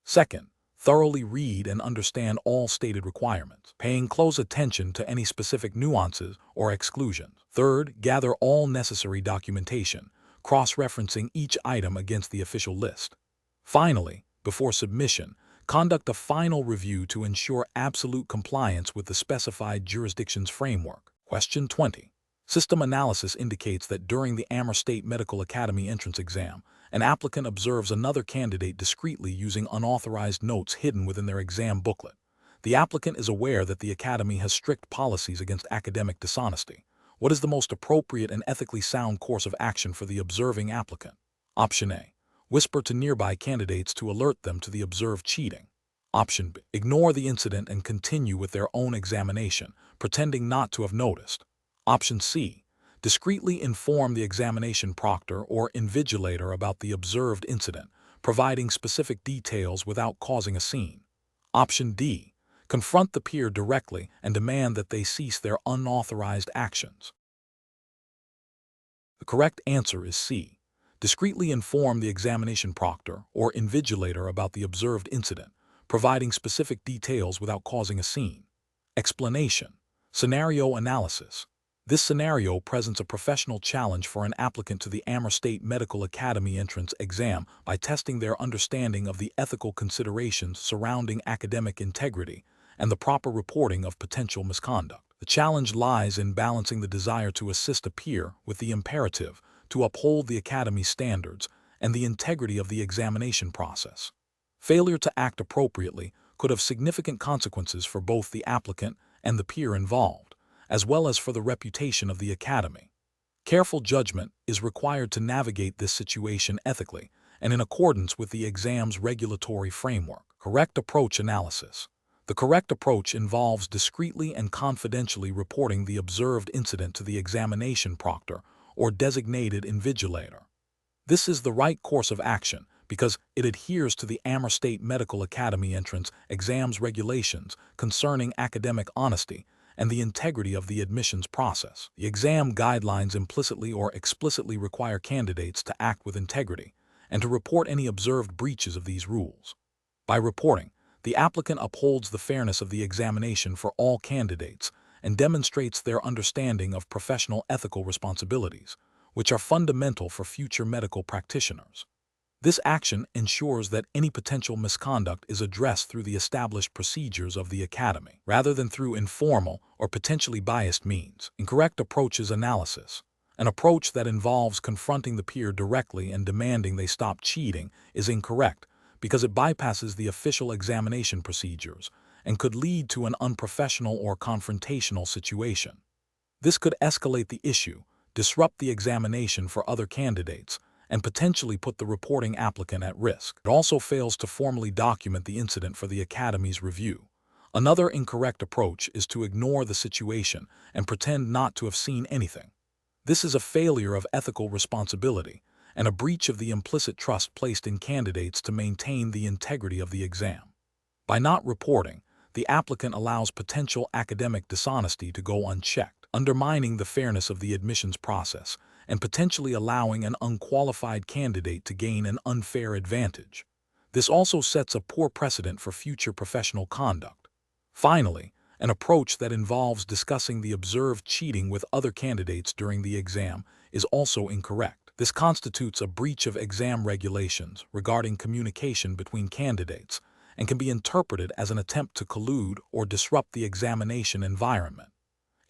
Second, thoroughly read and understand all stated requirements, paying close attention to any specific nuances or exclusions. Third, gather all necessary documentation, cross-referencing each item against the official list. Finally, before submission, conduct a final review to ensure absolute compliance with the specified jurisdiction's framework. Question 20. System analysis indicates that during the Amur State Medical Academy entrance exam, an applicant observes another candidate discreetly using unauthorized notes hidden within their exam booklet. The applicant is aware that the Academy has strict policies against academic dishonesty. What is the most appropriate and ethically sound course of action for the observing applicant? Option A. Whisper to nearby candidates to alert them to the observed cheating. Option B. Ignore the incident and continue with their own examination, pretending not to have noticed. Option C. Discreetly inform the examination proctor or invigilator about the observed incident, providing specific details without causing a scene. Option D. Confront the peer directly and demand that they cease their unauthorized actions. The correct answer is C. Discreetly inform the examination proctor or invigilator about the observed incident, providing specific details without causing a scene. Explanation. Scenario analysis. This scenario presents a professional challenge for an applicant to the Amur State Medical Academy entrance exam by testing their understanding of the ethical considerations surrounding academic integrity and the proper reporting of potential misconduct. The challenge lies in balancing the desire to assist a peer with the imperative to uphold the Academy's standards and the integrity of the examination process. Failure to act appropriately could have significant consequences for both the applicant and the peer involved, as well as for the reputation of the Academy. Careful judgment is required to navigate this situation ethically and in accordance with the exam's regulatory framework. Correct approach analysis. The correct approach involves discreetly and confidentially reporting the observed incident to the examination proctor or designated invigilator. This is the right course of action because it adheres to the Amur State Medical Academy entrance exam's regulations concerning academic honesty and the integrity of the admissions process. The exam guidelines implicitly or explicitly require candidates to act with integrity and to report any observed breaches of these rules. By reporting, the applicant upholds the fairness of the examination for all candidates and demonstrates their understanding of professional ethical responsibilities, which are fundamental for future medical practitioners. This action ensures that any potential misconduct is addressed through the established procedures of the Academy, rather than through informal or potentially biased means. Incorrect approaches analysis. An approach that involves confronting the peer directly and demanding they stop cheating is incorrect because it bypasses the official examination procedures and could lead to an unprofessional or confrontational situation. This could escalate the issue, disrupt the examination for other candidates, and potentially put the reporting applicant at risk. It also fails to formally document the incident for the Academy's review. Another incorrect approach is to ignore the situation and pretend not to have seen anything. This is a failure of ethical responsibility and a breach of the implicit trust placed in candidates to maintain the integrity of the exam. By not reporting, the applicant allows potential academic dishonesty to go unchecked, undermining the fairness of the admissions process and potentially allowing an unqualified candidate to gain an unfair advantage. This also sets a poor precedent for future professional conduct. Finally, an approach that involves discussing the observed cheating with other candidates during the exam is also incorrect. This constitutes a breach of exam regulations regarding communication between candidates and can be interpreted as an attempt to collude or disrupt the examination environment.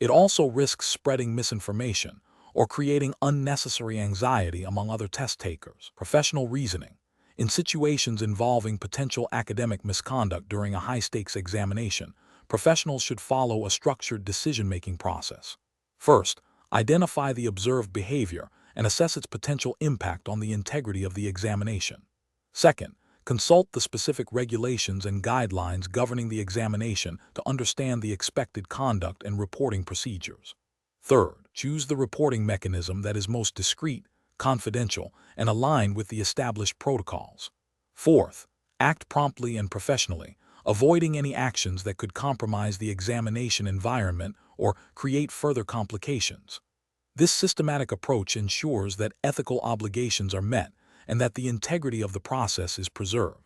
It also risks spreading misinformation or creating unnecessary anxiety among other test takers. Professional reasoning. In situations involving potential academic misconduct during a high-stakes examination, professionals should follow a structured decision-making process. First, identify the observed behavior and assess its potential impact on the integrity of the examination. Second, consult the specific regulations and guidelines governing the examination to understand the expected conduct and reporting procedures. Third, choose the reporting mechanism that is most discreet, confidential, and aligned with the established protocols. Fourth, act promptly and professionally, avoiding any actions that could compromise the examination environment or create further complications. This systematic approach ensures that ethical obligations are met and that the integrity of the process is preserved.